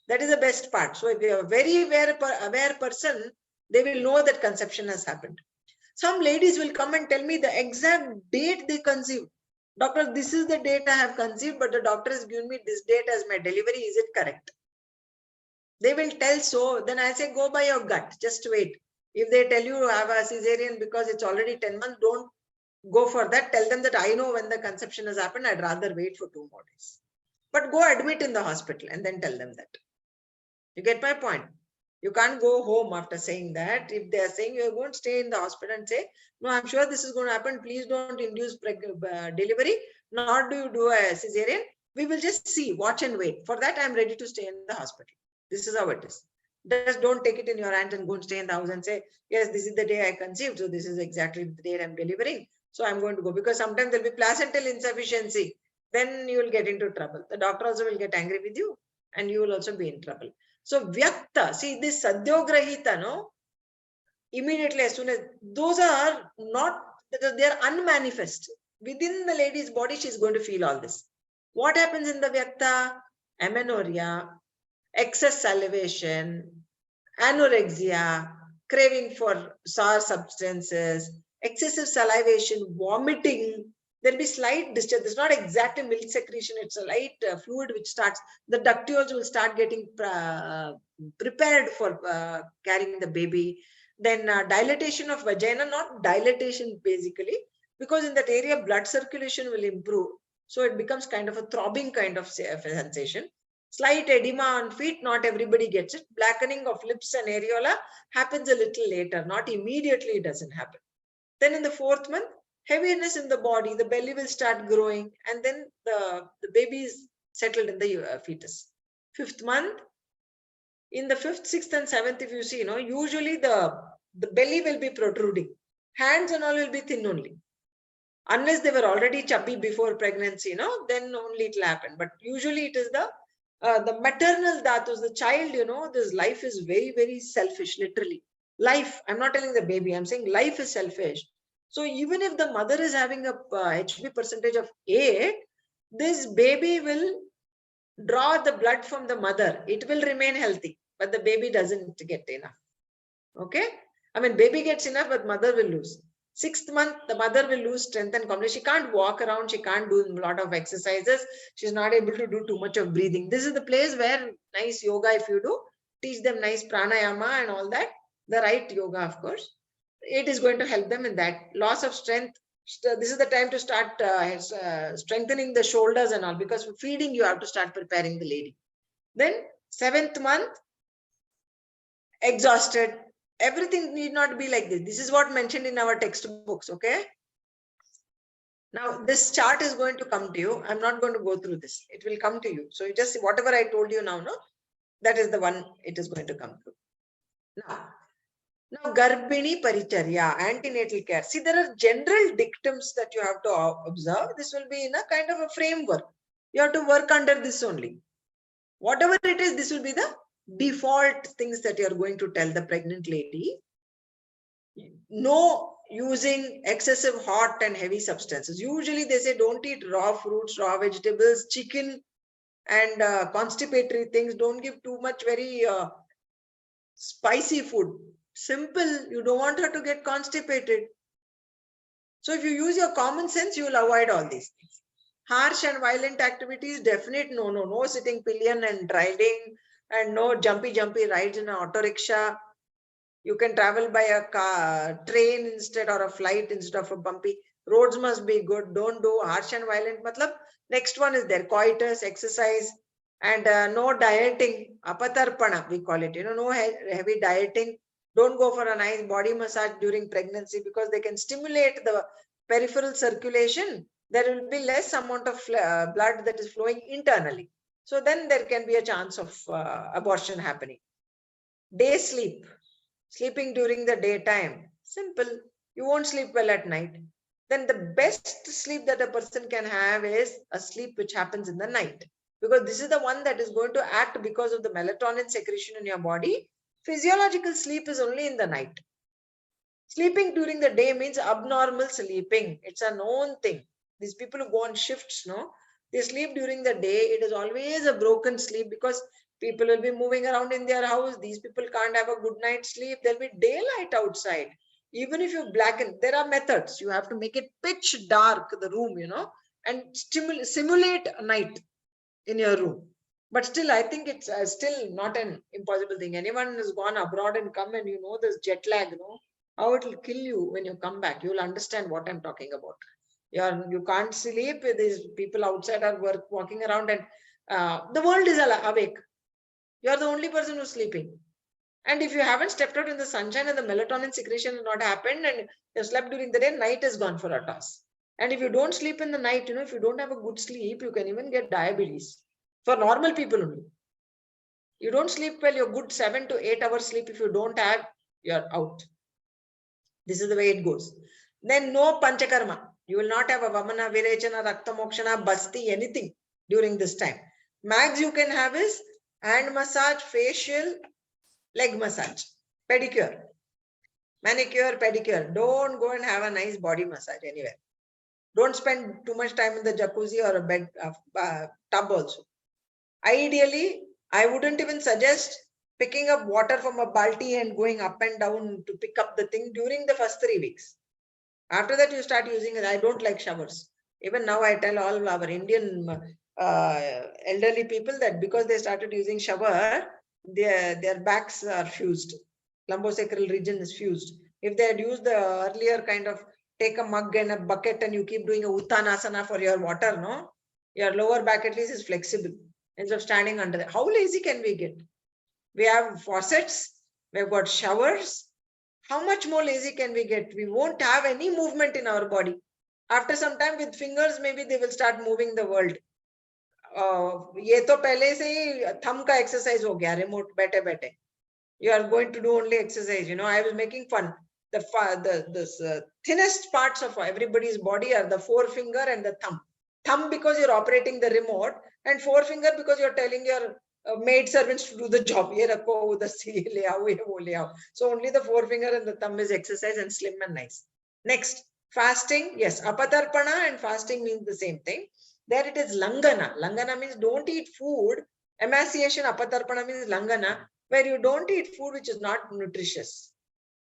That is the best part. So if you are a very aware person, they will know that conception has happened. Some ladies will come and tell me the exact date they conceived. Doctor, this is the date I have conceived, but the doctor has given me this date as my delivery. Is it correct? They will tell so. Then I say, go by your gut. Just wait. If they tell you have a cesarean because it's already 10 months, don't go for that. Tell them that I know when the conception has happened. I'd rather wait for 2 more days. But go admit in the hospital and then tell them that. You get my point? You can't go home after saying that. If they are saying you're going to stay in the hospital and say, no, I'm sure this is going to happen. Please don't induce delivery, nor do you do a cesarean. We will just see, watch and wait. For that, I'm ready to stay in the hospital. This is how it is. Just don't take it in your hand and go and stay in the house and say, yes, this is the day I conceived, so this is exactly the date I'm delivering, so I'm going to go. Because sometimes there'll be placental insufficiency. Then you will get into trouble. The doctor also will get angry with you and you will also be in trouble. So vyakta, see this sadhyograhita, no? Immediately as soon as, those are not, they are unmanifest. Within the lady's body, she's going to feel all this. What happens in the vyakta? Amenorrhea, excess salivation, anorexia, craving for sour substances, excessive salivation, vomiting. There'll be slight discharge. It's not exactly milk secretion. It's a light fluid which starts, the ductules will start getting prepared for carrying the baby. Then dilatation of vagina, not dilatation basically, because in that area blood circulation will improve. So it becomes kind of a throbbing kind of sensation. Slight edema on feet, not everybody gets it. Blackening of lips and areola happens a little later, not immediately, it doesn't happen. Then in the 4th month, heaviness in the body, the belly will start growing, and then the baby is settled in the fetus. 5th month, in the 5th, 6th and 7th, if you see, usually the belly will be protruding. Hands and all will be thin only. Unless they were already chubby before pregnancy, then only it will happen. But usually it is the maternal dhatus, the child, this life is very, very selfish, literally. Life, I'm not telling the baby, I'm saying life is selfish. So even if the mother is having a HB percentage of 8, this baby will draw the blood from the mother. It will remain healthy, but the baby doesn't get enough. Okay? I mean, baby gets enough, but mother will lose. 6th month, the mother will lose strength and confidence. She can't walk around. She can't do a lot of exercises. She's not able to do too much of breathing. This is the place where nice yoga, if you do, teach them nice pranayama and all that. The right yoga, of course. It is going to help them in that. Loss of strength. This is the time to start strengthening the shoulders and all, because for feeding, you have to start preparing the lady. Then 7th month, exhausted. Everything need not be like this. This is what mentioned in our textbooks, okay? Now, this chart is going to come to you. I'm not going to go through this. It will come to you. So you just see whatever I told you now, that is the one it is going to come to. Now Garbhini Paricharya, antenatal care. See, there are general dictums that you have to observe. This will be in a kind of a framework. You have to work under this only. Whatever it is, this will be the default things that you are going to tell the pregnant lady. No using excessive hot and heavy substances. Usually they say don't eat raw fruits, raw vegetables, chicken and constipatory things. Don't give too much very spicy food. Simple. You don't want her to get constipated. So if you use your common sense, you will avoid all these things. Harsh and violent activities, definite no. No sitting pillion and riding, and no jumpy rides in an auto rickshaw. You can travel by a car, train instead, or a flight instead of a bumpy. Roads must be good. Don't do harsh and violent. Matlab, next one is there, coitus, exercise, and no dieting. Apatarpana, we call it. No heavy dieting. Don't go for a nice body massage during pregnancy, because they can stimulate the peripheral circulation. There will be less amount of blood that is flowing internally. So then there can be a chance of abortion happening. Day sleep. Sleeping during the daytime. Simple. You won't sleep well at night. Then the best sleep that a person can have is a sleep which happens in the night. Because this is the one that is going to act because of the melatonin secretion in your body. Physiological sleep is only in the night. Sleeping during the day means abnormal sleeping. It's a known thing. These people who go on shifts, they sleep during the day. It is always a broken sleep, because people will be moving around in their house. These people can't have a good night's sleep. There'll be daylight outside. Even if you blacken, there are methods. You have to make it pitch dark, the room, and simulate a night in your room. But still, I think it's still not an impossible thing. Anyone who's gone abroad and come, and this jet lag, how it will kill you when you come back. You'll understand what I'm talking about. You can't sleep. These people outside are walking around, and the world is awake. You're the only person who's sleeping. And if you haven't stepped out in the sunshine and the melatonin secretion has not happened, and you slept during the day, night is gone for a toss. And if you don't sleep in the night, if you don't have a good sleep, you can even get diabetes. For normal people only. You don't sleep well, you're good 7 to 8 hours sleep. If you don't have, you're out. This is the way it goes. Then no panchakarma. You will not have a vamana, virechana, rakta mokshana, basti, anything during this time. Max you can have is hand massage, facial, leg massage, pedicure, manicure, pedicure. Don't go and have a nice body massage anywhere. Don't spend too much time in the jacuzzi or a bed tub also. Ideally, I wouldn't even suggest picking up water from a balti and going up and down to pick up the thing during the first 3 weeks. After that, you start using it. I don't like showers. Even now, I tell all our Indian elderly people that because they started using shower, their backs are fused. Lumbosacral region is fused. If they had used the earlier kind of take a mug and a bucket and you keep doing a uttanasana for your water, no, your lower back at least is flexible instead of standing under it. How lazy can we get? We have faucets, we've got showers. How much more lazy can we get? We won't have any movement in our body. After some time with fingers, maybe they will start moving the world. ये तो पहले से ही thumb का exercise हो गया, remote बैठे बैठे. You are going to do only exercise. You know, I was making fun. The thinnest parts of everybody's body are the forefinger and the thumb. Thumb because you're operating the remote, and forefinger because you're telling your maid servants to do the job. Ye rakho, udar le aao, ye wo le aao. So only the forefinger and the thumb is exercise and slim and nice. Next, fasting. Yes, apatarpana and fasting means the same thing. There it is langana. Langana means don't eat food. Emaciation, apatarpana means langana, where you don't eat food which is not nutritious.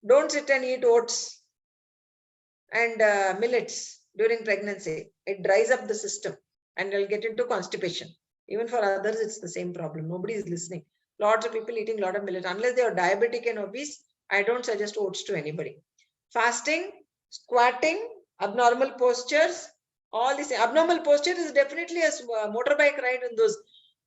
Don't sit and eat oats and millets during pregnancy. It dries up the system and you'll get into constipation. Even for others, it's the same problem. Nobody is listening. Lots of people eating a lot of millet. Unless they are diabetic and obese, I don't suggest oats to anybody. Fasting, squatting, abnormal postures, all this. Abnormal posture is definitely a motorbike ride in those,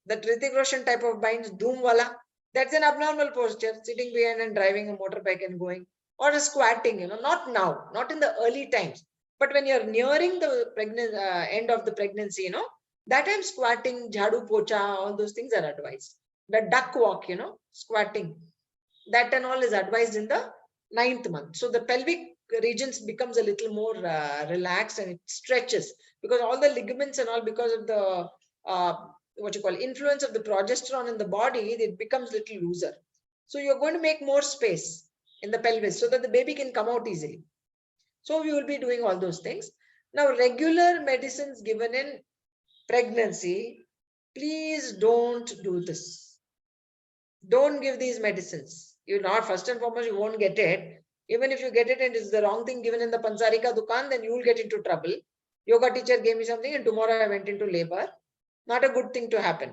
that Hrithik Roshan type of binds, Doom Wala. That's an abnormal posture, sitting behind and driving a motorbike and going, or a squatting, you know, not now, not in the early times, but when you're nearing the end of the pregnancy, you know, that time squatting, jhadu pocha, all those things are advised. The duck walk, you know, squatting, that and all is advised in the 9th month. So the pelvic regions becomes a little more relaxed and it stretches because all the ligaments and all, because of the what you call influence of the progesterone in the body, it becomes little looser. So you're going to make more space in the pelvis so that the baby can come out easily. So we will be doing all those things. Now, regular medicines given in pregnancy, please don't do this. Don't give these medicines. You not, first and foremost, you won't get it. Even if you get it and it's the wrong thing given in the Pansarika Dukan, then you will get into trouble. Yoga teacher gave me something and tomorrow I went into labor. Not a good thing to happen.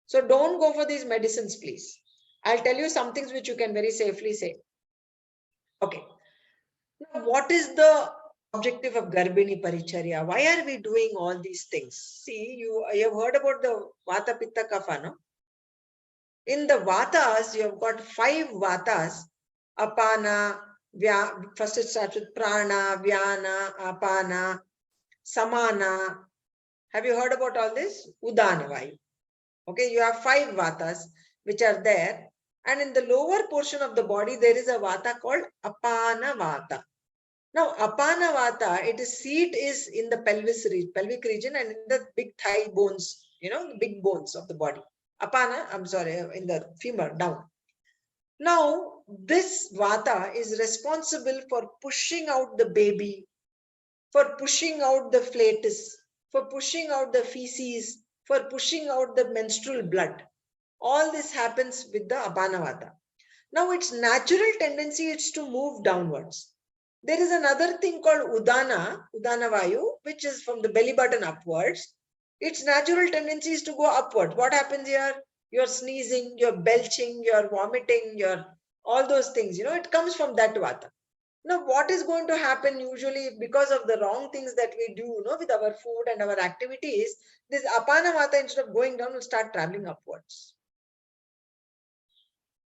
So don't go for these medicines, please. I'll tell you some things which you can very safely say. Okay. Now, what is the objective of Garbhini Paricharya? Why are we doing all these things? See, you have heard about the Vata, Pitta, Kapha, no? In the Vatas, you have got 5 Vatas. Apana, first it starts with Prana, Vyana, Apana, Samana. Have you heard about all this? Udana Vayu. Okay, you have 5 Vatas which are there. And in the lower portion of the body, there is a Vata called Apana Vata. Now, Apana Vata, its seat is in the pelvic region and in the big thigh bones, you know, the big bones of the body. Apana, I'm sorry, in the femur, down. Now, this Vata is responsible for pushing out the baby, for pushing out the flatus, for pushing out the feces, for pushing out the menstrual blood. All this happens with the Apana Vata. Now, its natural tendency is to move downwards. There is another thing called Udana Vayu, which is from the belly button upwards. Its natural tendency is to go upward. What happens here? You're sneezing, you're belching, you're vomiting, you're all those things, you know, it comes from that Vata. Now, what is going to happen usually because of the wrong things that we do, you know, with our food and our activities, this Apana Vata, instead of going down, will start traveling upwards.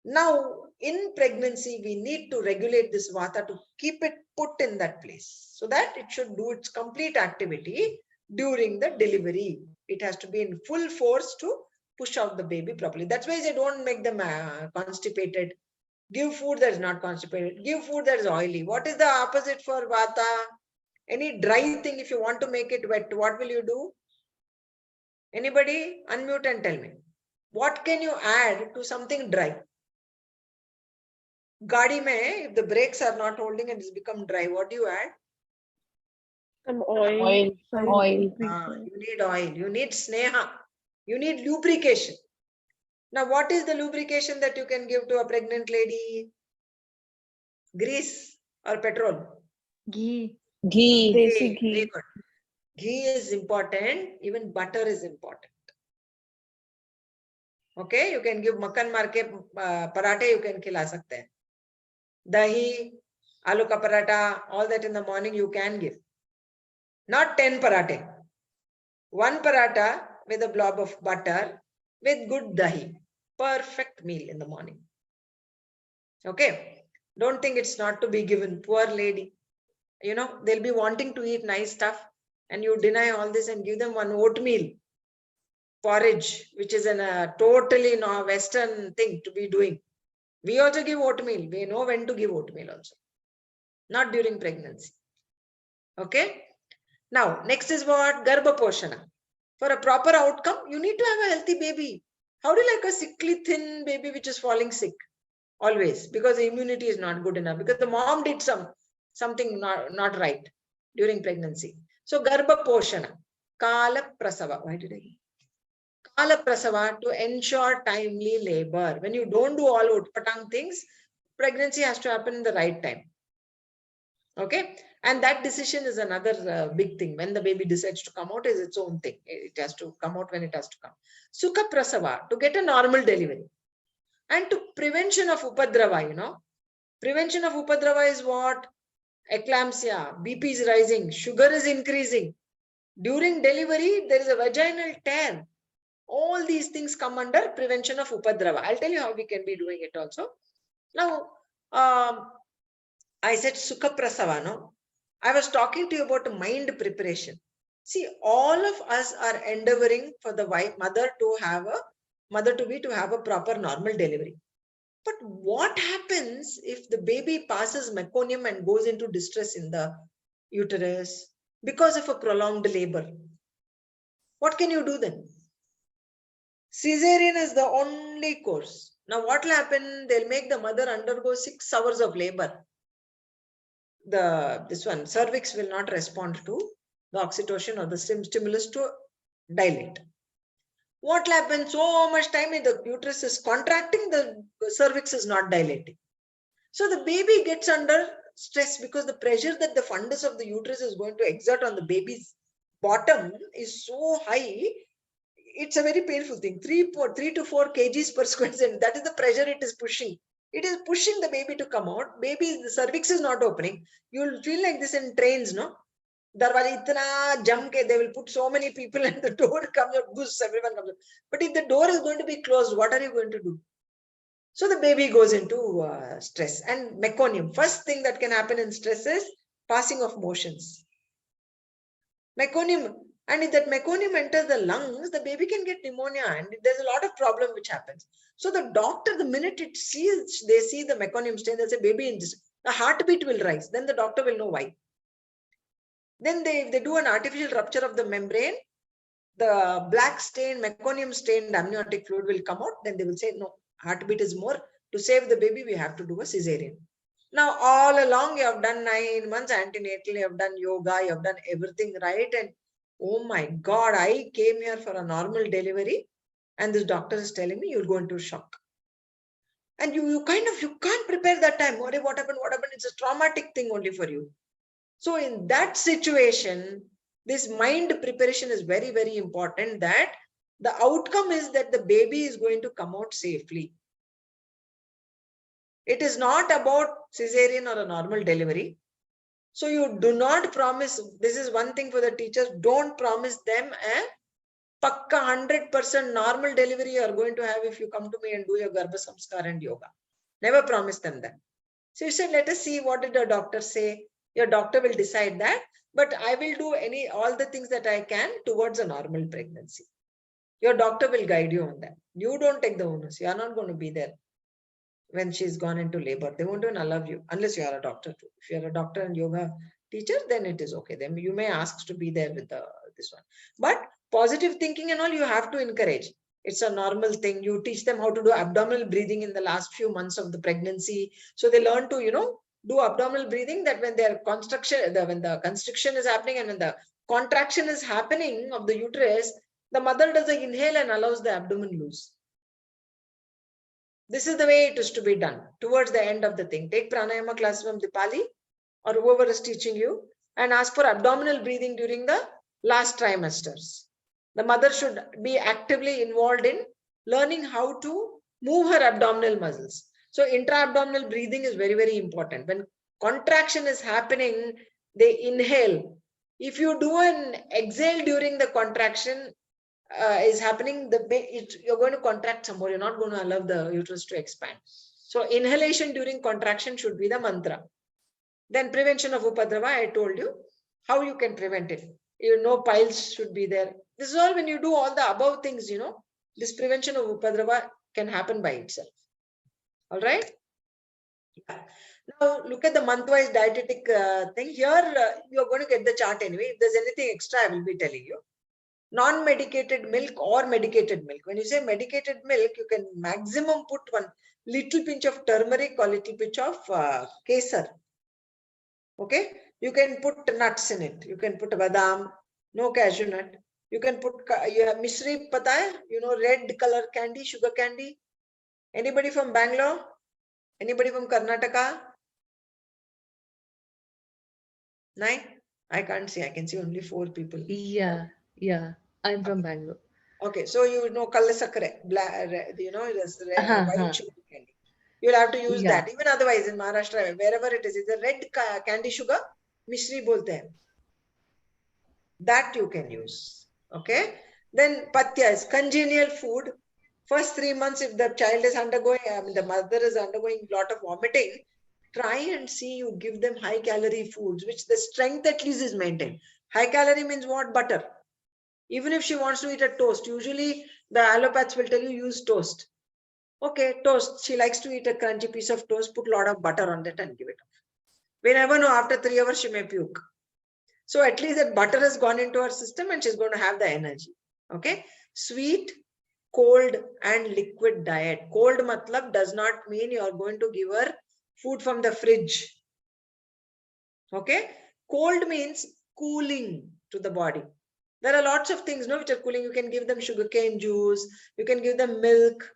Now, in pregnancy, we need to regulate this Vata to keep it put in that place so that it should do its complete activity during the delivery. It has to be in full force to push out the baby properly. That's why I say don't make them constipated. Give food that is not constipated. Give food that is oily. What is the opposite for vata? Any dry thing, if you want to make it wet, what will you do? Anybody? Unmute and tell me. What can you add to something dry? Gaadi mein, if the brakes are not holding and it's become dry, what do you add? Some oil. You need oil. You need sneha. You need lubrication. Now, what is the lubrication that you can give to a pregnant lady? Grease or petrol? Ghee. Desi ghee. Very good. Ghee is important. Even butter is important. Okay, you can give makkan maar ke parathe, you can khila sakte hain. Dahi, aloo ka paratha, all that in the morning you can give. Not 10 parathe. 1 paratha with a blob of butter with good dahi. Perfect meal in the morning. Okay. Don't think it's not to be given. Poor lady. You know, they'll be wanting to eat nice stuff and you deny all this and give them one oatmeal porridge, which is a totally Western thing to be doing. We also give oatmeal. We know when to give oatmeal also. Not during pregnancy. Okay. Now, next is what? Garbha Poshana. For a proper outcome, you need to have a healthy baby. How do you like a sickly, thin baby which is falling sick? Always. Because the immunity is not good enough. Because the mom did something not right during pregnancy. So, Garbha Poshana. Kala Prasava. Why did I? Kala Prasava, to ensure timely labor. When you don't do all utpatang things, pregnancy has to happen in the right time. Okay. And that decision is another big thing. When the baby decides to come out is its own thing. It has to come out when it has to come. Sukha Prasava, to get a normal delivery. And to prevention of Upadrava, you know. Prevention of Upadrava is what? Eclampsia, BP is rising, sugar is increasing. During delivery, there is a vaginal tear. All these things come under prevention of Upadrava. I'll tell you how we can be doing it also. Now, I said Sukha Prasava, no? I was talking to you about mind preparation. See, all of us are endeavoring for the mother to have a proper normal delivery. But what happens if the baby passes meconium and goes into distress in the uterus because of a prolonged labor? What can you do then? Cesarean is the only course. Now what will happen? They'll make the mother undergo 6 hours of labor. This one, cervix will not respond to the oxytocin or the stimulus to dilate. What will happen? So much time the uterus is contracting, the cervix is not dilating. So the baby gets under stress because the pressure that the fundus of the uterus is going to exert on the baby's bottom is so high. It's a very painful thing. 3 to 4 kgs per square centimeter. That is the pressure it is pushing. It is pushing the baby to come out. The cervix is not opening. You will feel like this in trains, no? Darwaja itna jam ke, they will put so many people and the door comes out, boost, everyone comes out. But if the door is going to be closed, what are you going to do? So the baby goes into stress. And meconium, first thing that can happen in stress is passing of motions. Meconium. And if that meconium enters the lungs, the baby can get pneumonia and there's a lot of problem which happens. So the doctor, the minute they see the meconium stain, they'll say baby in this, the heartbeat will rise. Then the doctor will know why. Then if they do an artificial rupture of the membrane, the black stain, meconium stained amniotic fluid will come out. Then they will say, no, heartbeat is more. To save the baby, we have to do a cesarean. Now, all along, you have done 9 months antenatal, you have done yoga, you have done everything right. And oh my God, I came here for a normal delivery and this doctor is telling me you'll go into shock. And you can't prepare that time. What happened? It's a traumatic thing only for you. So in that situation, this mind preparation is very, very important, that the outcome is that the baby is going to come out safely. It is not about cesarean or a normal delivery. So you do not promise, this is one thing for the teachers, don't promise them a pakka 100% normal delivery you are going to have if you come to me and do your Garbha Samskar and yoga. Never promise them that. So you said, let us see what did the doctor say. Your doctor will decide that, but I will do all the things that I can towards a normal pregnancy. Your doctor will guide you on that. You don't take the onus. You are not going to be there when she's gone into labor. They won't even allow you unless you are a doctor too. If you are a doctor and yoga teacher, then it is okay. Then you may ask to be there with this one. But positive thinking and all you have to encourage. It's a normal thing. You teach them how to do abdominal breathing in the last few months of the pregnancy. So they learn to, do abdominal breathing, that when their when the constriction is happening and when the contraction is happening of the uterus, the mother does an inhale and allows the abdomen loose. This is the way it is to be done towards the end of the thing. Take pranayama class from Dipali or whoever is teaching you and ask for abdominal breathing during the last trimesters. The mother should be actively involved in learning how to move her abdominal muscles. So intra-abdominal breathing is very, very important. When contraction is happening, they inhale. If you do an exhale during the contraction, is happening, you're going to contract some more. You're not going to allow the uterus to expand. So inhalation during contraction should be the mantra. Then prevention of upadrava, I told you how you can prevent it. No piles should be there. This is all when you do all the above things, this prevention of upadrava can happen by itself. All right. Yeah. Now look at the month-wise dietetic thing. Here you're going to get the chart anyway. If there's anything extra, I will be telling you. Non-medicated milk or medicated milk. When you say medicated milk, you can maximum put one little pinch of turmeric or little pinch of kesar. Okay, you can put nuts in it. You can put badam, no cashew nut. You can put misri, pata hai? Red color candy, sugar candy. Anybody from Bangalore? Anybody from Karnataka? Nine? I can't see. I can see only 4 people. Yeah. I'm from Bangalore. Okay, so kalla sakre, black, there's red, white sugar candy. You'll have to use that. Even otherwise in Maharashtra, wherever it is a red candy sugar, mishri bolte hain. That you can use. Okay. Then patya is congenial food. First 3 months, if the child is undergoing, the mother is undergoing a lot of vomiting, try and see you give them high calorie foods, which the strength at least is maintained. High calorie means what? Butter. Even if she wants to eat a toast, usually the allopaths will tell you use toast. Okay, toast. She likes to eat a crunchy piece of toast, put a lot of butter on that and give it off. We never know, after 3 hours she may puke. So at least that butter has gone into her system and she's going to have the energy. Okay. Sweet, cold and liquid diet. Cold matlab does not mean you are going to give her food from the fridge. Okay. Cold means cooling to the body. There are lots of things, which are cooling. You can give them sugarcane juice. You can give them milk,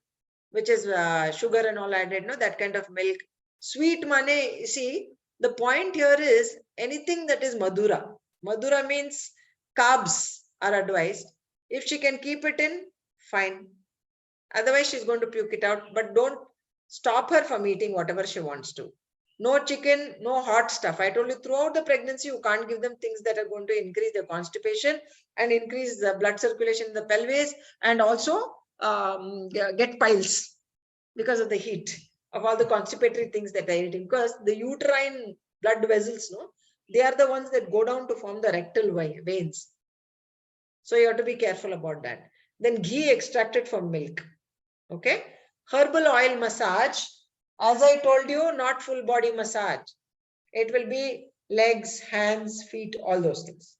which is sugar and all added, that kind of milk. Sweet mane, see, the point here is anything that is madura. Madura means carbs are advised. If she can keep it in, fine. Otherwise, she's going to puke it out. But don't stop her from eating whatever she wants to. No chicken, no hot stuff. I told you throughout the pregnancy, you can't give them things that are going to increase the constipation and increase the blood circulation in the pelvis and also get piles because of the heat of all the constipatory things that are eating. Because the uterine blood vessels, they are the ones that go down to form the rectal veins. So you have to be careful about that. Then ghee extracted from milk. Okay. Herbal oil massage. As I told you, not full body massage. It will be legs, hands, feet, all those things.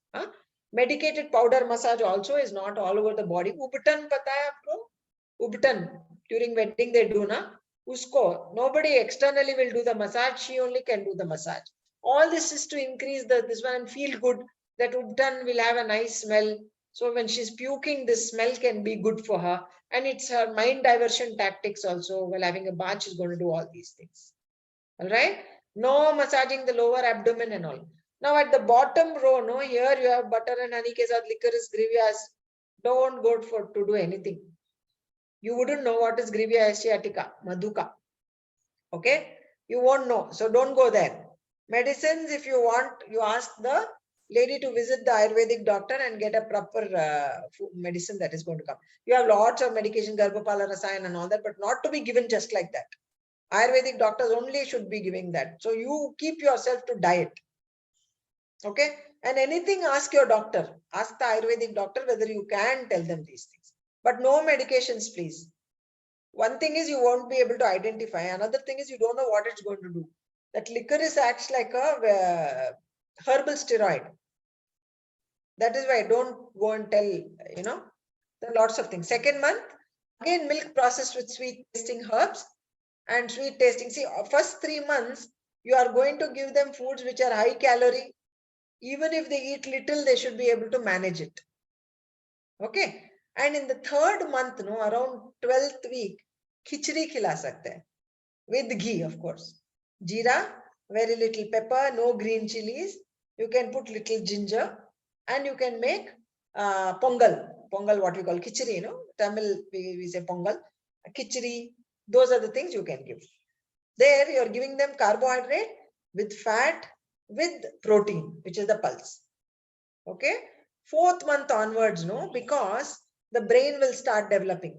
Medicated powder massage also is not all over the body. Ubtan pata hai aapko? Ubtan. During wedding they do na. Usko. Nobody externally will do the massage. She only can do the massage. All this is to increase this one and feel good. That ubtan will have a nice smell. So when she's puking, this smell can be good for her. And it's her mind diversion tactics also. While having a bath, she's going to do all these things. All right. No massaging the lower abdomen and all. Now at the bottom row, here you have butter and honey ke saath licorice, grievous. Don't go to do anything. You wouldn't know what is Grevia asiatica, Madhuka. Okay. You won't know. So don't go there. Medicines, if you want, you ask the lady to visit the Ayurvedic doctor and get a proper medicine that is going to come. You have lots of medication, Garbhapala Rasayan and all that, but not to be given just like that. Ayurvedic doctors only should be giving that. So you keep yourself to diet. Okay. And anything, ask your doctor. Ask the Ayurvedic doctor whether you can tell them these things. but no medications, please. One thing is you won't be able to identify. Another thing is you don't know what it's going to do. That licorice acts like a herbal steroid. That is why don't go and tell, there are lots of things. Second month, again milk processed with sweet tasting herbs and sweet tasting. See, first 3 months, you are going to give them foods which are high calorie. Even if they eat little, they should be able to manage it. Okay. And in the third month, around 12th week, khichdi khila sakte hai. With ghee, of course. Jeera, very little pepper, no green chilies. You can put little ginger and you can make pongal. Pongal, what we call khichdi, Tamil, we say pongal. Khichdi, those are the things you can give. There, you're giving them carbohydrate with fat, with protein, which is the pulse. Okay. 4th month onwards, because the brain will start developing.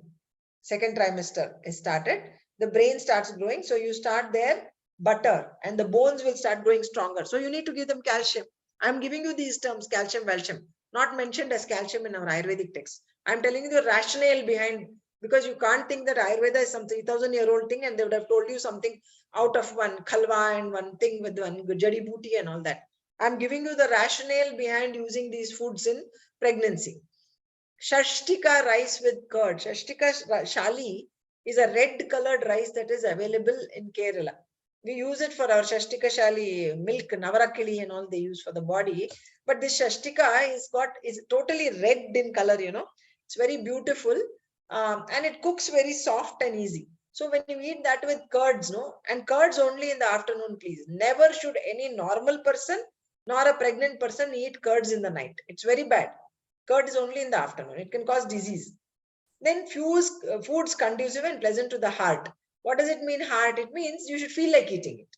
Second trimester is started. The brain starts growing. So you start there, butter, and the bones will start growing stronger. So you need to give them calcium. I'm giving you these terms, calcium, calcium, not mentioned as calcium in our Ayurvedic text. I'm telling you the rationale behind, because you can't think that Ayurveda is some 3,000-year-old thing and they would have told you something out of one khalwa and one thing with one jadi booty and all that. I'm giving you the rationale behind using these foods in pregnancy. Shashtika rice with curd. Shashtika shali is a red colored rice that is available in Kerala. We use it for our Shashtika shali milk, navarakili and all they use for the body. But this Shashtika is totally red in color, It's very beautiful. And it cooks very soft and easy. So when you eat that with curds, and curds only in the afternoon, please. Never should any normal person nor a pregnant person eat curds in the night. It's very bad. Curd is only in the afternoon. It can cause disease. Then foods conducive and pleasant to the heart. What does it mean, heart? It means you should feel like eating it.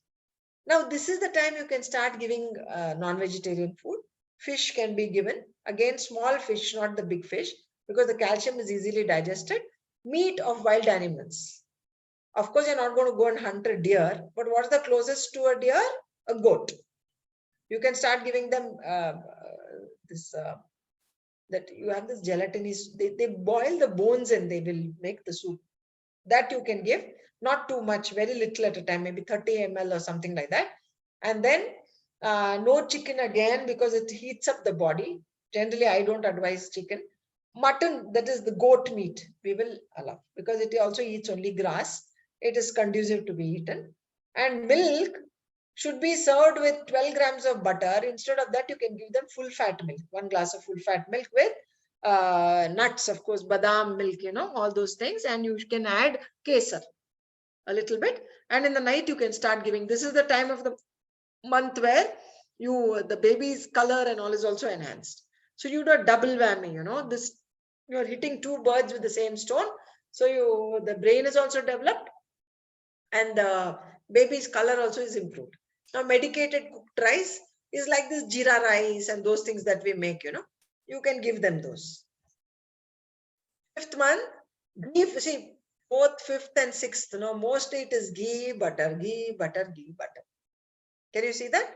Now, this is the time you can start giving non-vegetarian food. Fish can be given. Again, small fish, not the big fish, because the calcium is easily digested. Meat of wild animals. Of course, you're not going to go and hunt a deer, but what's the closest to a deer? A goat. You can start giving them that you have this gelatinous, they boil the bones and they will make the soup. That you can give, not too much, very little at a time, maybe 30 ml or something like that. And then no chicken again, because it heats up the body. Generally, I don't advise chicken. Mutton, that is the goat meat, we will allow, because it also eats only grass. It is conducive to be eaten. And milk should be served with 12 grams of butter. Instead of that, you can give them full fat milk, 1 glass of full fat milk with nuts, of course, badam milk, all those things. And you can add kesar a little bit. And in the night, you can start giving. This is the time of the month where the baby's color and all is also enhanced. So you do a double whammy, you're hitting 2 birds with the same stone. So the brain is also developed and the baby's color also is improved. Now, medicated cooked rice is like this jeera rice and those things that we make, you can give them those. 5th month, ghee, see, 4th, 5th and 6th, mostly it is ghee, butter, ghee, butter, ghee, butter. Can you see that?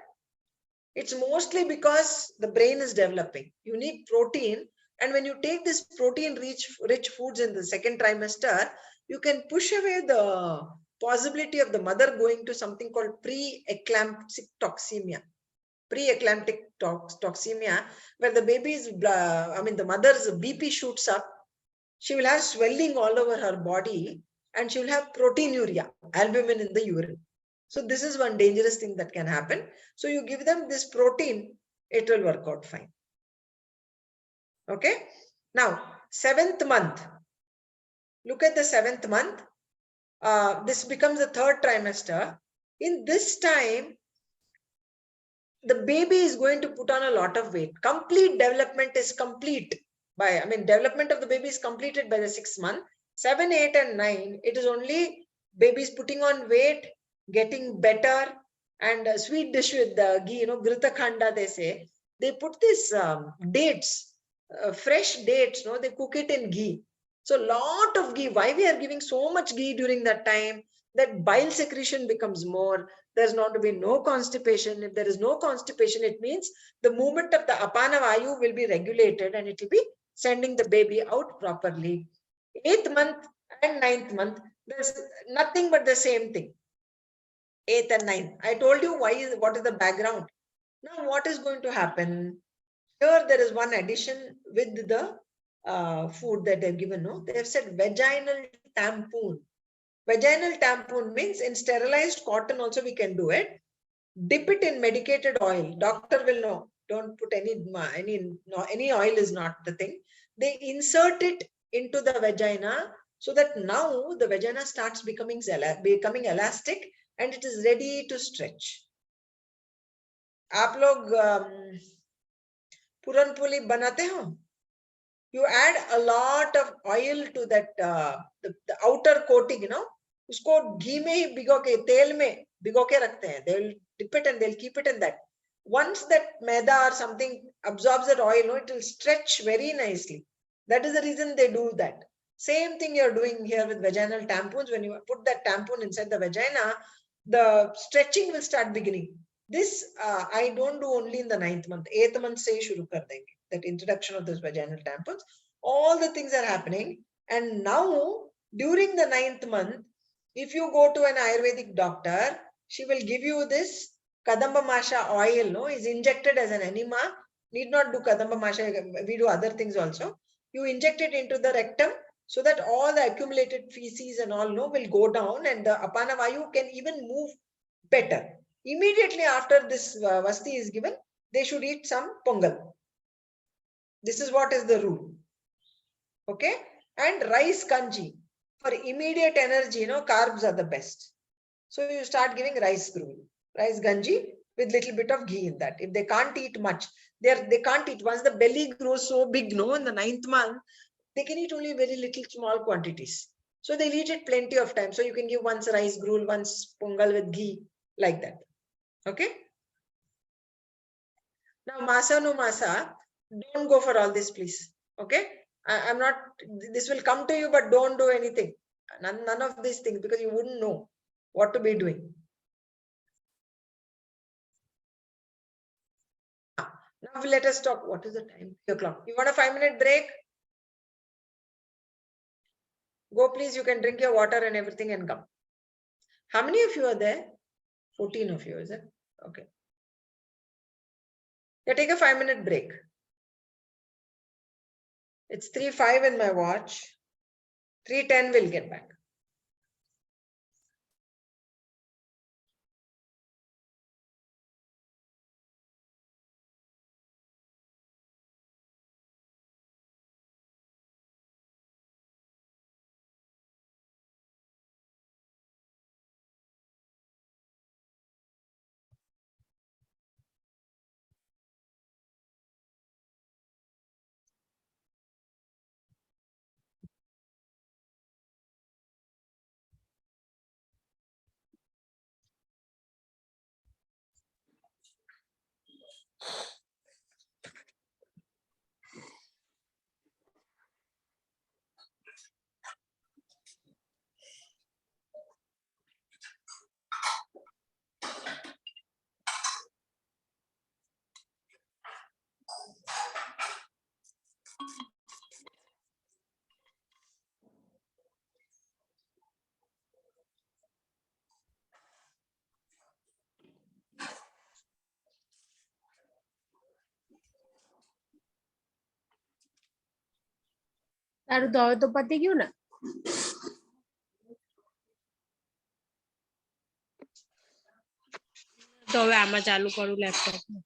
It's mostly because the brain is developing. You need protein. And when you take this protein-rich foods in the second trimester, you can push away the possibility of the mother going to something called pre-eclamptic toxemia. Pre-eclamptic toxemia, where the baby's, the mother's BP shoots up. She will have swelling all over her body and she will have proteinuria, albumin in the urine. So this is one dangerous thing that can happen. So you give them this protein, it will work out fine. Okay. Now, 7th month. Look at the 7th month. This becomes the 3rd trimester. In this time, the baby is going to put on a lot of weight. Complete development is complete. Development of the baby is completed by the 6th month. 7, 8 and 9, it is only babies putting on weight, getting better, and a sweet dish with the ghee, grita khanda they say. They put this dates, fresh dates, they cook it in ghee. So lot of ghee. Why we are giving so much ghee during that time? That bile secretion becomes more. There's not to be no constipation. If there is no constipation, it means the movement of the apana vayu will be regulated and it will be sending the baby out properly. 8th month and 9th month, there's nothing but the same thing. 8th and 9th. I told you what is the background. Now what is going to happen? Here there is one addition with the food that they've given. No, they have said vaginal tampon. Vaginal tampon means in sterilized cotton also we can do it. Dip it in medicated oil. Doctor will know. Don't put any oil is not the thing. They insert it into the vagina so that now the vagina starts becoming elastic and it is ready to stretch. आप लोग पूरन पोली बनाते हो? You add a lot of oil to that the outer coating, you know. उसको घी में ही भिगो के तेल में भिगो के रखते हैं. They will dip it and they'll keep it in that. Once that maida or something absorbs that oil, no, it will stretch very nicely. That is the reason they do that. Same thing you're doing here with vaginal tampons. When you put that tampon inside the vagina, the stretching will start beginning. This I don't do only in the 9th month. 8th month se shuru kar denge. That introduction of those vaginal tampons. All the things are happening. And now, during the 9th month, if you go to an Ayurvedic doctor, she will give you this Kadamba Masha oil, no, is injected as an enema. Need not do Kadamba Masha, we do other things also. You inject it into the rectum so that all the accumulated feces and all, no, will go down and the Apana Vayu can even move better. Immediately after this Vasti is given, they should eat some Pongal. This is what is the rule. Okay? And rice kanji. For immediate energy, you know, carbs are the best. So you start giving rice gruel, rice ganji with little bit of ghee in that. If they can't eat much, they can't eat. Once the belly grows so big, no, in the 9th month, they can eat only very little small quantities. So they'll eat it plenty of time. So you can give once rice gruel, once pongal with ghee, like that. Okay? Now, masa no masa, don't go for all this, please. Okay? I'm not, this will come to you, but don't do anything. None of these things, because you wouldn't know what to be doing. Now let us talk. What is the time? 3 o'clock. You want a 5-minute break? Go, please. You can drink your water and everything and come. How many of you are there? 14 of you, is it? Okay. Yeah, take a 5-minute break. It's 3:05 in my watch. 3:10 we'll get back. તારું તો હવે તો પતી ગયું ને તો હવે આમાં ચાલુ કરું laptop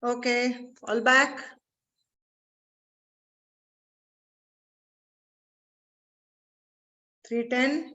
Okay, all back. $310.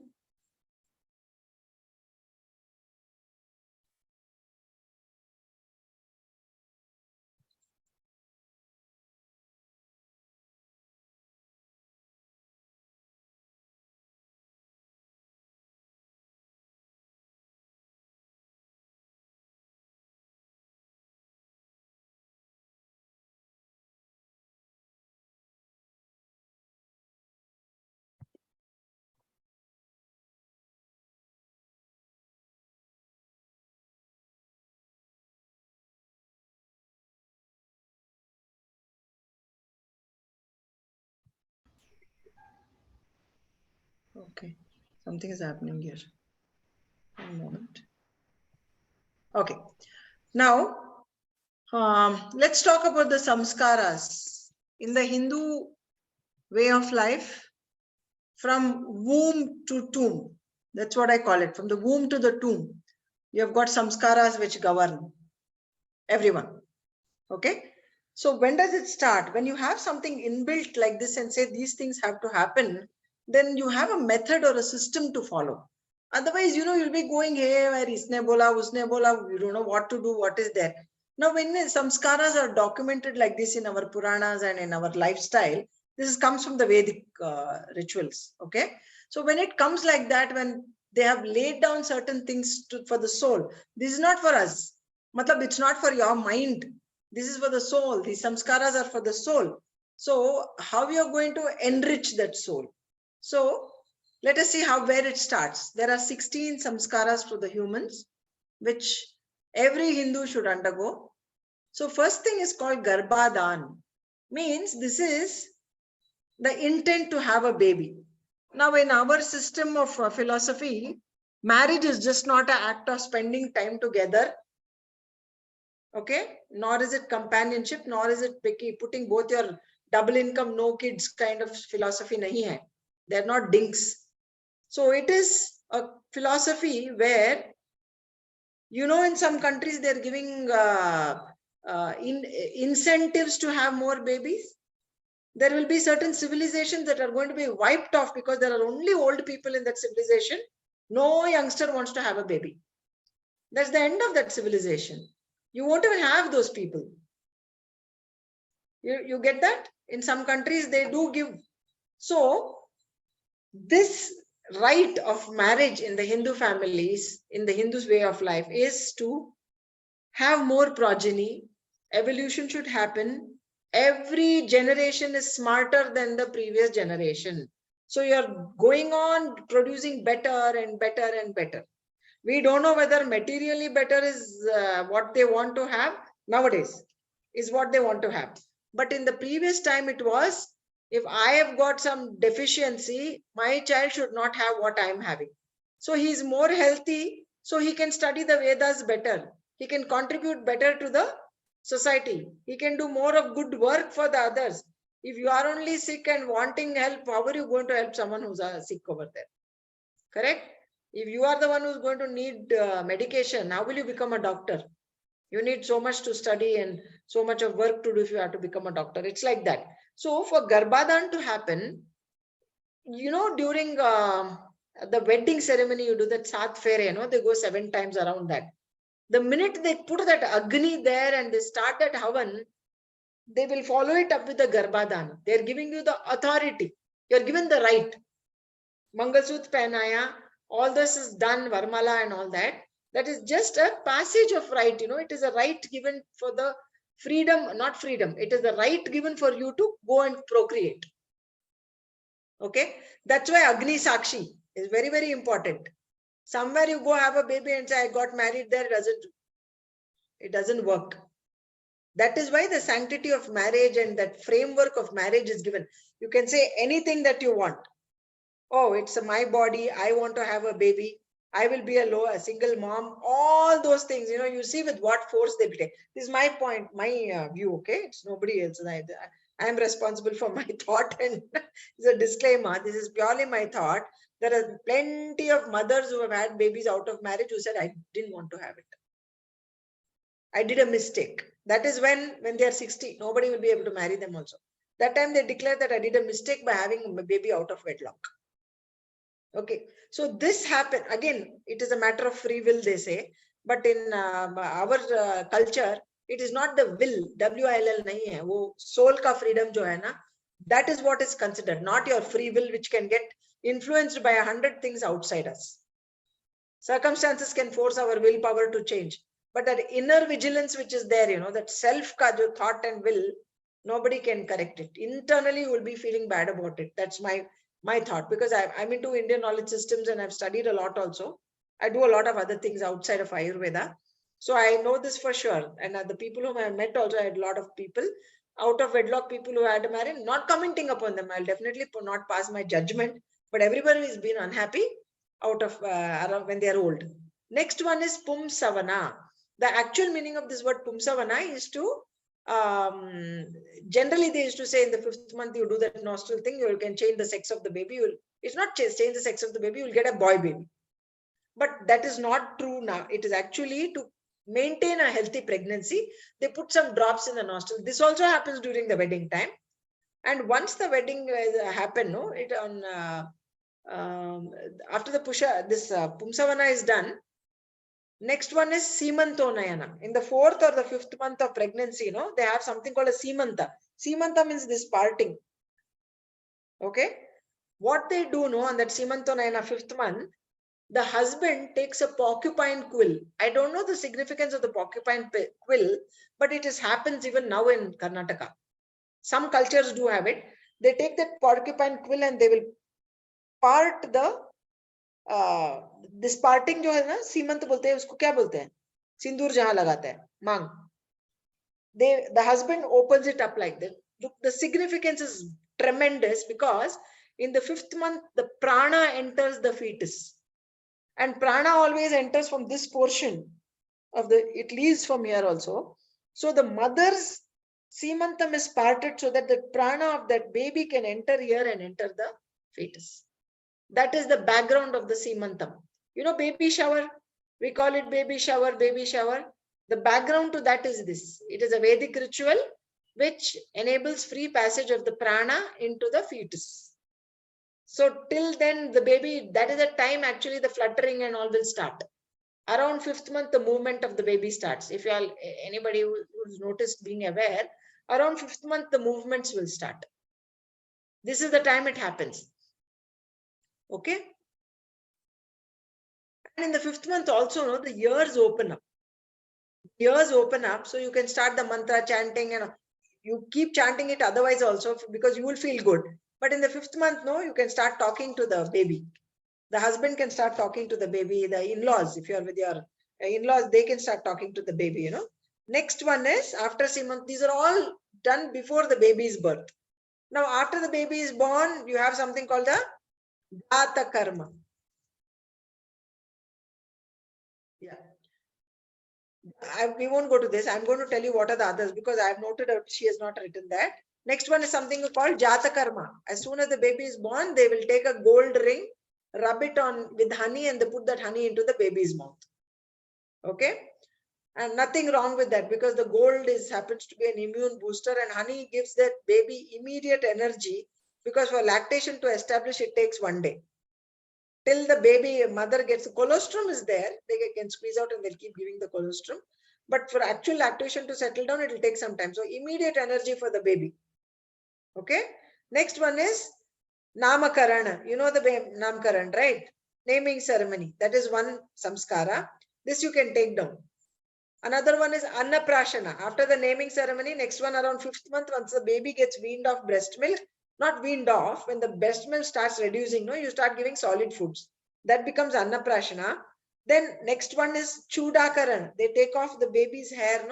Okay, something is happening here. One moment. Okay, now let's talk about the samskaras. In the Hindu way of life, from womb to tomb, that's what I call it, from the womb to the tomb, you have got samskaras which govern everyone. Okay, so when does it start? When you have something inbuilt like this and say these things have to happen, then you have a method or a system to follow. Otherwise, you'll be going, hey, where isne bola, usne bola, you don't know what to do, what is there. Now, when samskaras are documented like this in our Puranas and in our lifestyle, this comes from the Vedic rituals. Okay, so when it comes like that, when they have laid down certain things for the soul, this is not for us. Matlab, it's not for your mind. This is for the soul. These samskaras are for the soul. So how you are going to enrich that soul? So let us see where it starts. There are 16 samskaras for the humans, which every Hindu should undergo. So first thing is called Garbhadan. Means this is the intent to have a baby. Now in our system of philosophy, marriage is just not an act of spending time together. Okay, nor is it companionship, nor is it putting both your double income, no kids kind of philosophy. Nahi hai. They're not dinks. So it is a philosophy where, in some countries they're giving incentives to have more babies. There will be certain civilizations that are going to be wiped off because there are only old people in that civilization. No youngster wants to have a baby. That's the end of that civilization. You won't even have those people. You get that? In some countries, they do give. So, this right of marriage in the Hindu families, in the Hindu's way of life, is to have more progeny. Evolution should happen. Every generation is smarter than the previous generation. So, you're going on producing better and better and better. We don't know whether materially better is what they want to have nowadays, is what they want to have. But in the previous time, it was, if I have got some deficiency, my child should not have what I am having. So he is more healthy, so he can study the Vedas better. He can contribute better to the society. He can do more of good work for the others. If you are only sick and wanting help, how are you going to help someone who's sick over there? Correct? If you are the one who's going to need medication, how will you become a doctor? You need so much to study and so much of work to do if you have to become a doctor. It's like that. So for Garbhadan to happen, during the wedding ceremony, you do that Sat Fere, they go 7 times around that. The minute they put that Agni there and they start that Havan, they will follow it up with the Garbhadan. They're giving you the authority. You're given the right. Mangalsut Penaya, all this is done, Varmala and all that. That is just a passage of right, it is a right given for the freedom, not freedom. It is the right given for you to go and procreate. Okay, that's why Agni Sakshi is very, very important. Somewhere you go have a baby and say, I got married there, it doesn't work. That is why the sanctity of marriage and that framework of marriage is given. You can say anything that you want. Oh, it's my body. I want to have a baby. I will be a single mom. All those things, you see with what force they take. This is my point, my view. Okay, it's nobody else. I am responsible for my thought, and it's a disclaimer. This is purely my thought. There are plenty of mothers who have had babies out of marriage who said, I didn't want to have it. I did a mistake. That is when they are 60, nobody will be able to marry them also. That time they declare that I did a mistake by having a baby out of wedlock. Okay, so this happened again. It is a matter of free will, they say, but in our culture, it is not the will. WILL nahi hai. Wo soul ka freedom jo hai na, that is what is considered, not your free will, which can get influenced by 100 things outside us. Circumstances can force our willpower to change, but that inner vigilance which is there, that self ka jo thought and will, nobody can correct it. Internally, you will be feeling bad about it. That's my thought, because I'm into Indian knowledge systems and I've studied a lot also. I do a lot of other things outside of Ayurveda. So I know this for sure. And the people whom I met also, I had a lot of people out of wedlock, people who had married, not commenting upon them. I'll definitely not pass my judgment, but everybody has been unhappy out of around when they are old. Next one is Pumsavana. The actual meaning of this word Pumsavana is to generally they used to say in the 5th month you do that nostril thing, you can change the sex of the baby. It's not change the sex of the baby, you'll get a boy baby. But that is not true now. It is actually to maintain a healthy pregnancy. They put some drops in the nostril. This also happens during the wedding time. And once the wedding happen, after the pusha, this Pumsavana is done. Next one is Seemantonayana. In the 4th or the 5th month of pregnancy, they have something called a Seemanta. Seemanta means this parting. Okay. What they do on that Seemantonayana 5th month, the husband takes a porcupine quill. I don't know the significance of the porcupine quill, but it happens even now in Karnataka. Some cultures do have it. They take that porcupine quill and they will part the this parting जो है ना, सीमंत बोलते हैं, उसको क्या बोलते हैं? सिंदूर जहां लगाते हैं, मांग. The husband opens it up like that. Look, the significance is tremendous, because in the 5th month the prana enters the fetus, and prana always enters from this portion of it leaves from here also. So the mother's seemantam is parted so that the prana of that baby can enter here and enter the fetus. That is the background of the Seemantam. Baby shower, we call it baby shower, baby shower. The background to that is this. It is a Vedic ritual which enables free passage of the prana into the fetus. So till then, the baby, that is the time actually the fluttering and all will start. Around 5th month, the movement of the baby starts. If anybody who's noticed, being aware, around 5th month, the movements will start. This is the time it happens. Okay. And in the 5th month also, the ears open up. Ears open up, so you can start the mantra chanting, and you keep chanting it otherwise also, because you will feel good. But in the 5th month, you can start talking to the baby. The husband can start talking to the baby. The in-laws, if you are with your in-laws, they can start talking to the baby. Next one is after Seemantam. These are all done before the baby's birth. Now, after the baby is born, you have something called the Jata Karma. Yeah. We won't go to this. I'm going to tell you what are the others, because I've noted out she has not written that. Next one is something called Jata Karma. As soon as the baby is born, they will take a gold ring, rub it on with honey, and they put that honey into the baby's mouth. Okay. And nothing wrong with that, because the gold happens to be an immune booster, and honey gives that baby immediate energy, because for lactation to establish, it takes 1 day. Till the baby mother gets, colostrum is there, they can squeeze out and they'll keep giving the colostrum. But for actual lactation to settle down, it will take some time. So immediate energy for the baby. Okay. Next one is Namakarana. You know the Namakarana, right? Naming ceremony. That is one samskara. This you can take down. Another one is Annaprashana. After the naming ceremony, next one around 5th month, once the baby gets weaned off breast milk, not weaned off, when the breast milk starts reducing, you start giving solid foods. That becomes Annaprashana. Then next one is Chudakaran. They take off the baby's hair,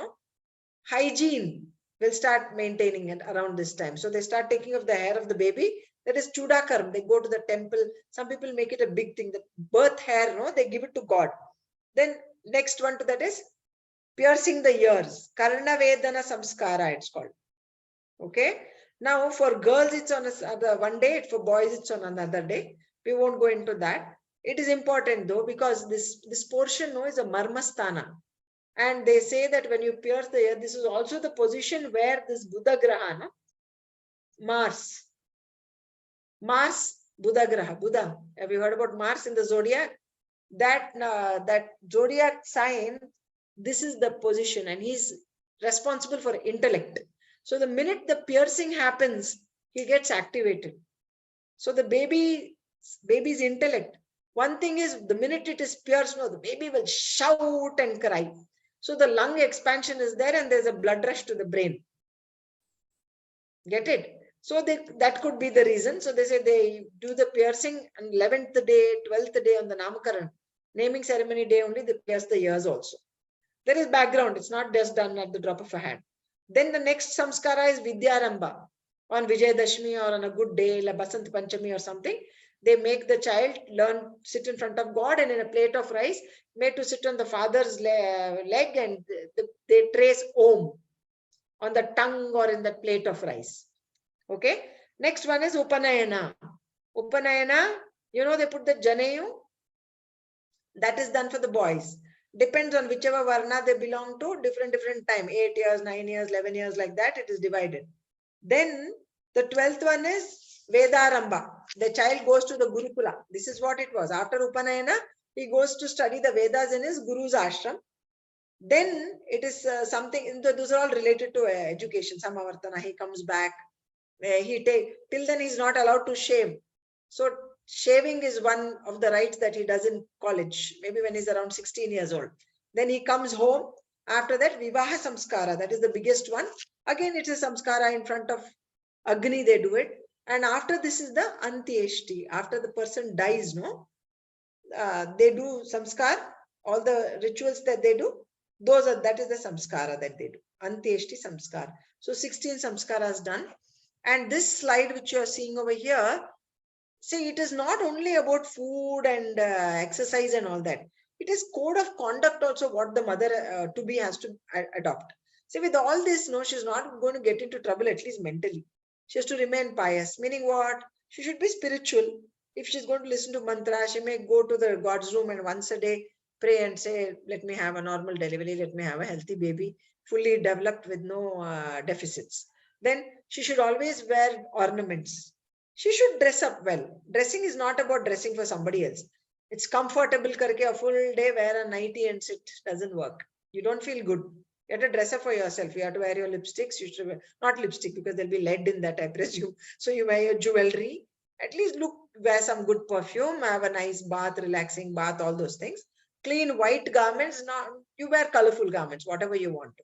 Hygiene will start maintaining it around this time. So they start taking off the hair of the baby. That is Chudakaram. They go to the temple. Some people make it a big thing. The birth hair, they give it to God. Then next one to that is piercing the ears. Karna Vedana Samskara, it's called. Okay. Now for girls, it's on one day. For boys, it's on another day. We won't go into that. It is important though, because this portion is a marmasthana. And they say that when you pierce the ear, this is also the position where this Buddha Graha, no? Mars, Buddha Graha, Buddha. Have you heard about Mars in the zodiac? That zodiac sign, this is the position, and he's responsible for intellect. So the minute the piercing happens, he gets activated. So the baby's intellect. One thing is, the minute it is pierced, no, the baby will shout and cry. So the lung expansion is there, and there's a blood rush to the brain. Get it? So that could be the reason. So they say they do the piercing on 11th day, 12th day on the Namakaran, naming ceremony day only, they pierce the ears also. There is background. It's not just done at the drop of a hat. Then the next samskara is Vidyaramba. On Vijayadashmi or on a good day, like Basant Panchami or something, they make the child learn, sit in front of God, and in a plate of rice, made to sit on the father's leg, and they trace Om on the tongue or in that plate of rice. Okay. Next one is Upanayana. Upanayana, you know, they put the Janeyu. That is done for the boys. Depends on whichever Varna they belong to, different time. 8 years, 9 years, 11 years, like that, it is divided. Then the 12th one is Vedaramba. The child goes to the Gurukula. This is what it was. After Upanayana, he goes to study the Vedas in his Guru's ashram. Then it is something, those are all related to education. Samavartana, he comes back. Till then he's not allowed to shave. So shaving is one of the rites that he does in college, maybe when he's around 16 years old. Then he comes home. After that, Vivaha Samskara, that is the biggest one. Again, it's a Samskara in front of Agni, they do it. And after this is the Antyeshti. After the person dies, no, they do Samskar, all the rituals that they do. That is the Samskara that they do. Antyeshti Samskar. So 16 Samskaras done. And this slide which you are seeing over here, see, it is not only about food and exercise and all that. It is code of conduct also, what the mother to be has to adopt. See, with all this, no, she's not going to get into trouble, at least mentally. She has to remain pious. Meaning what? She should be spiritual. If she's going to listen to mantra, she may go to the God's room and once a day pray and say, let me have a normal delivery, let me have a healthy baby, fully developed with no deficits. Then she should always wear ornaments. She should dress up well. Dressing is not about dressing for somebody else. It's comfortable karke a full day wear a nightie and sit doesn't work. You don't feel good. You have to dress up for yourself. You have to wear your lipsticks. You should wear, not lipstick because there'll be lead in that, I presume. So you wear your jewelry. At least wear some good perfume, have a nice bath, relaxing bath, all those things. Clean white garments. Now you wear colorful garments, whatever you want to.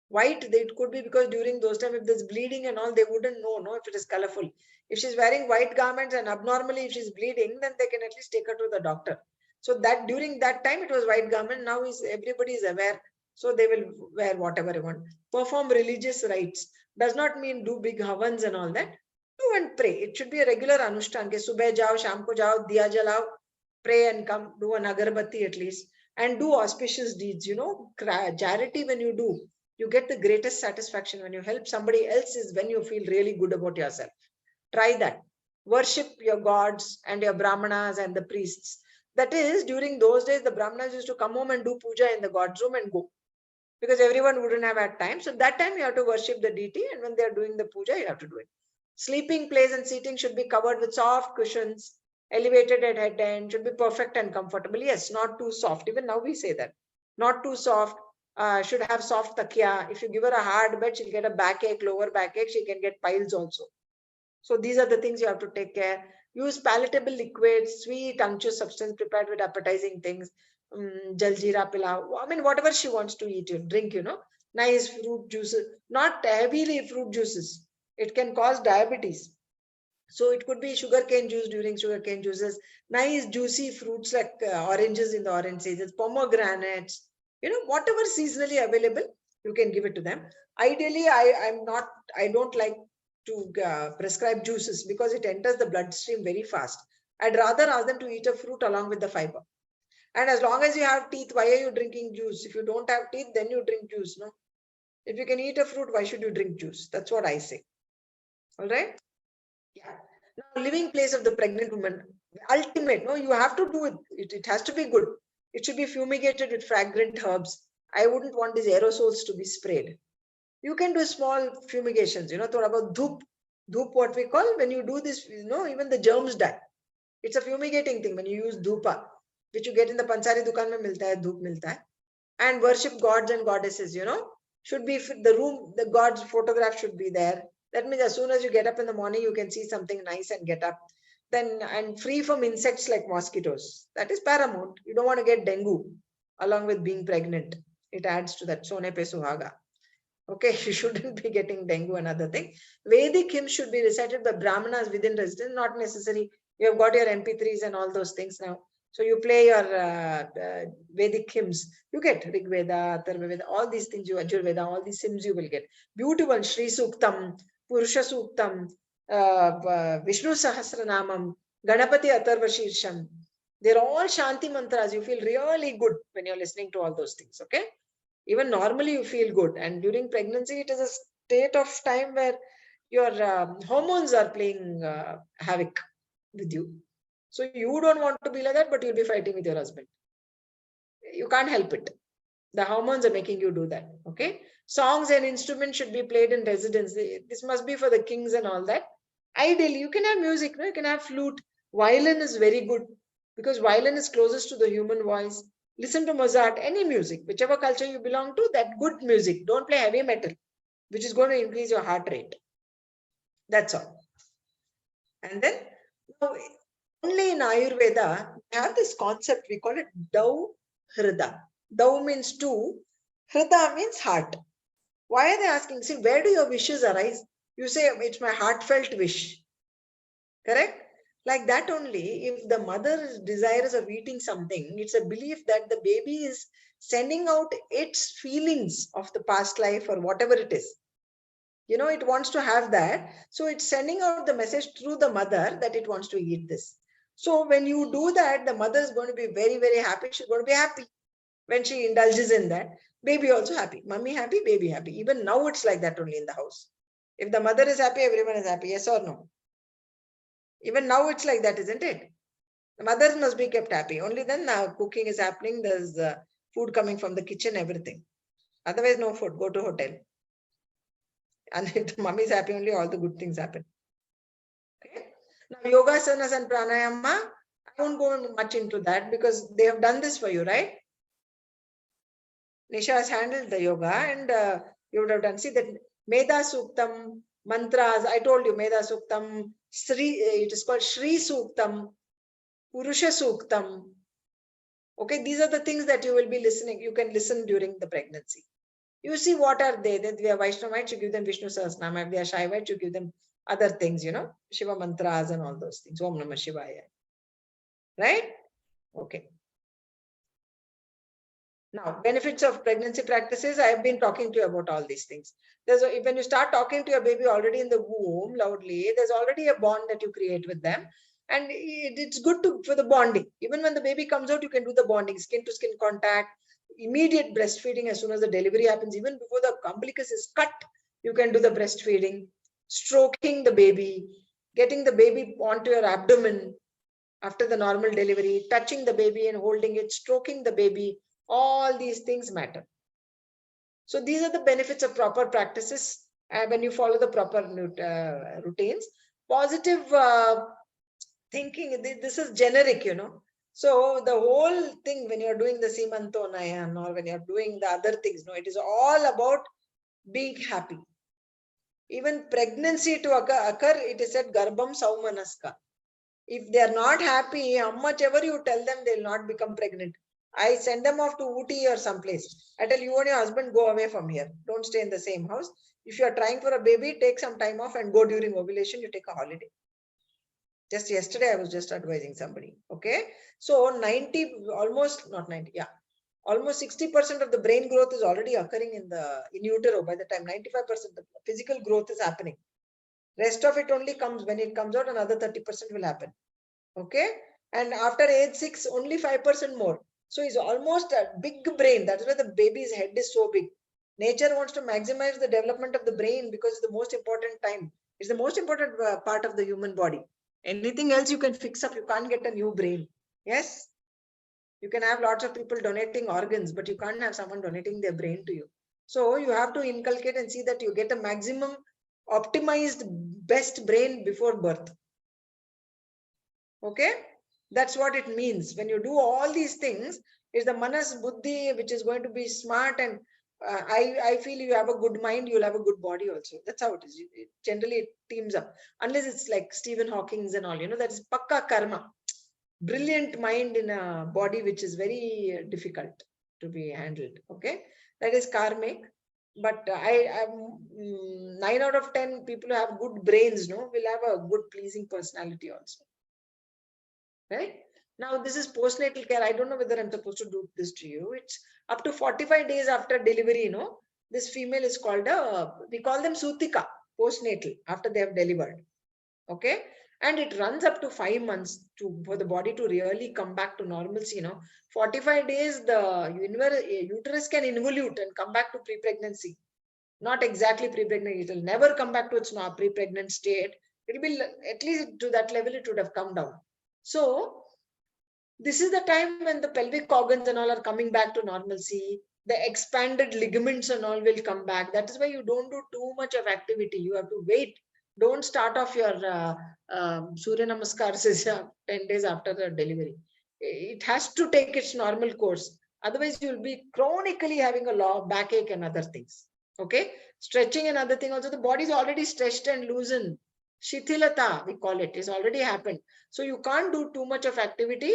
White, it could be because during those times, if there's bleeding and all, they wouldn't know, if it is colorful. If she's wearing white garments and abnormally, if she's bleeding, then they can at least take her to the doctor. So that during that time, it was white garment. Now everybody is aware. So they will wear whatever they want. Perform religious rites. Does not mean do big havans and all that. Do and pray. It should be a regular anushthan. Ke subah jao, sham ko jao, diya jalao, pray and come, do an agarbatti at least. And do auspicious deeds. Charity when you do, you get the greatest satisfaction. When you help somebody else is when you feel really good about yourself. Try that. Worship your gods and your brahmanas and the priests. That is, during those days, the brahmanas used to come home and do puja in the god's room and go. Because everyone wouldn't have had time. So that time you have to worship the deity, and when they are doing the puja, you have to do it. Sleeping place and seating should be covered with soft cushions, elevated at head end, should be perfect and comfortable. Yes, not too soft. Even now we say that. Not too soft. Should have soft takya. If you give her a hard bed, she'll get a backache, lower backache. She can get piles also. So these are the things you have to take care. Use palatable liquids, sweet, unctuous substance prepared with appetizing things. Jaljeera pilau. I mean, whatever she wants to eat, drink, nice fruit juices, not heavily fruit juices. It can cause diabetes. So it could be sugarcane juice during sugarcane juices. Nice juicy fruits like oranges in the orange seasons, pomegranates. Whatever seasonally available, you can give it to them. Ideally, I don't like to prescribe juices because it enters the bloodstream very fast. I'd rather ask them to eat a fruit along with the fiber. And as long as you have teeth, why are you drinking juice? If you don't have teeth, then you drink juice, no? If you can eat a fruit, why should you drink juice? That's what I say. All right? Yeah. Now, living place of the pregnant woman. Ultimate, no, you have to do it. It has to be good. It should be fumigated with fragrant herbs. I wouldn't want these aerosols to be sprayed. You can do small fumigations, thought about dhoop. Dhoop, what we call, when you do this, even the germs die. It's a fumigating thing when you use dhupa, which you get in the pansari dukan mein milta hai, dhoop milta hai. And worship gods and goddesses, should be the room, the god's photograph should be there. That means as soon as you get up in the morning, you can see something nice and get up. Then, and free from insects like mosquitoes. That is paramount. You don't want to get dengue along with being pregnant. It adds to that. Sone pe suhaga. Okay, you shouldn't be getting dengue, another thing. Vedic hymns should be recited by Brahmanas within residence, not necessary. You have got your MP3s and all those things now. So you play your Vedic hymns. You get Rig Veda, Atharva Veda, all these things, Ajur Veda, all these hymns you will get. Beautiful Shri Suktam, Purusha Suktam, Vishnu Sahasranamam, Ganapati Atharva Shirsham. They're all Shanti mantras. You feel really good when you're listening to all those things. Okay. Even normally you feel good, and during pregnancy it is a state of time where your hormones are playing havoc with you. So you don't want to be like that, but you'll be fighting with your husband. You can't help it. The hormones are making you do that. Okay. Songs and instruments should be played in residence. This must be for the kings and all that. Ideally, you can have music. You can have flute. Violin is very good because violin is closest to the human voice. Listen to Mozart, any music, whichever culture you belong to, that good music. Don't play heavy metal, which is going to increase your heart rate. That's all. And then, now, only in Ayurveda, we have this concept, we call it Dau Hrida. Dau means two, Hrida means heart. Why are they asking? See, where do your wishes arise? You say, it's my heartfelt wish. Correct? Like that only, if the mother is desirous of eating something, it's a belief that the baby is sending out its feelings of the past life or whatever it is. It wants to have that. So it's sending out the message through the mother that it wants to eat this. So when you do that, the mother is going to be very, very happy. She's going to be happy when she indulges in that. Baby also happy. Mummy happy, baby happy. Even now it's like that only in the house. If the mother is happy, everyone is happy. Yes or no? Even now it's like that, isn't it? The mothers must be kept happy. Only then cooking is happening. There's food coming from the kitchen, everything. Otherwise, no food. Go to hotel. And if the mummy is happy, only all the good things happen. Okay. Now, yoga asanas and pranayama, I won't go much into that because they have done this for you, right? Nisha has handled the yoga and you would have done. See that Meda Suktam, mantras, I told you Meda Suktam, it is called Shri Suktam, Purusha Suktam. Okay, these are the things that you will be listening. You can listen during the pregnancy. You see what are they? If they are Vaishnavite, you give them Vishnu Sahasranama. If they are Shaivite, you give them other things, Shiva mantras and all those things. Om Namah Shivaya. Right? Okay. Now, benefits of pregnancy practices. I have been talking to you about all these things. When you start talking to your baby already in the womb loudly, there's already a bond that you create with them. And it's good for the bonding. Even when the baby comes out, you can do the bonding, skin to skin contact, immediate breastfeeding as soon as the delivery happens. Even before the umbilicus is cut, you can do the breastfeeding, stroking the baby, getting the baby onto your abdomen after the normal delivery, touching the baby and holding it, stroking the baby. All these things matter. So these are the benefits of proper practices when you follow the proper routines. Positive thinking, this is generic, So the whole thing when you're doing the Simanto Nayan or when you're doing the other things, it is all about being happy. Even pregnancy to occur, it is said Garbham Saumanaska. If they are not happy, how much ever you tell them, they'll not become pregnant. I send them off to Ooty or someplace. I tell you and your husband, go away from here. Don't stay in the same house. If you are trying for a baby, take some time off and go during ovulation. You take a holiday. Just yesterday, I was just advising somebody. Okay. So almost 60% of the brain growth is already occurring in utero. By the time 95% the physical growth is happening. Rest of it only comes when it comes out, another 30% will happen. Okay. And after age 6, only 5% more. So it's almost a big brain. That's why the baby's head is so big. Nature wants to maximize the development of the brain because it's the most important time. It's the most important part of the human body. Anything else you can fix up, you can't get a new brain. Yes? You can have lots of people donating organs, but you can't have someone donating their brain to you. So you have to inculcate and see that you get a maximum optimized best brain before birth. Okay, that's what it means. When you do all these things, is the manas buddhi which is going to be smart, and I feel you have a good mind, you'll have a good body also. That's how it is. Generally it teams up, unless it's like Stephen Hawking's and all, that is pakka karma. Brilliant mind in a body which is very difficult to be handled. Okay, that is karmic. But I 9 out of 10 people who have good brains, will have a good pleasing personality also. Right? Now this is postnatal care. I don't know whether I'm supposed to do this to you. It's up to 45 days after delivery, this female is called we call them Sutika, postnatal, after they have delivered. Okay, and it runs up to 5 months for the body to really come back to normalcy. 45 days the uterus can involute and come back to pre-pregnancy. Not exactly pre-pregnant, it will never come back to its pre-pregnant state. It will at least to that level it would have come down. So this is the time when the pelvic organs and all are coming back to normalcy. The expanded ligaments and all will come back. That is why you don't do too much of activity. You have to wait. Don't start off your Surya Namaskars 10 days after the delivery. It has to take its normal course. Otherwise, you'll be chronically having a low backache and other things. Okay, stretching and other thing also. The body is already stretched and loosened. Shithilata, we call it, is already happened. So you can't do too much of activity.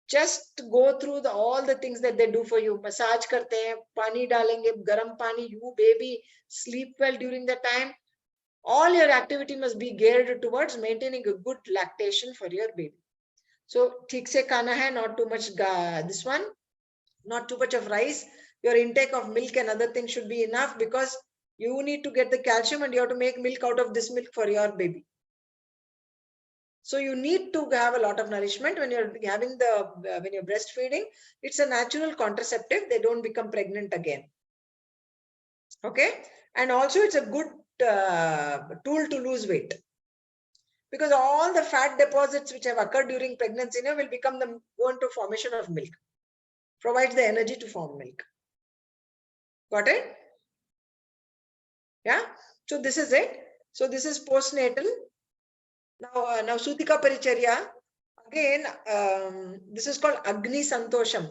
Just go through all the things that they do for you. Massage karte hain, pani dalenge, garam pani, you baby, sleep well during the time. All your activity must be geared towards maintaining a good lactation for your baby. So, theek se khana hai, not too much this one, not too much of rice. Your intake of milk and other things should be enough, because you need to get the calcium and you have to make milk out of this milk for your baby. So you need to have a lot of nourishment when you're having when you're breastfeeding. It's a natural contraceptive. They don't become pregnant again. Okay. And also it's a good tool to lose weight, because all the fat deposits which have occurred during pregnancy will go into formation of milk. Provides the energy to form milk. Got it? Yeah. So this is it. So this is postnatal. Now Sutika Paricharya, again, this is called Agni Santosham.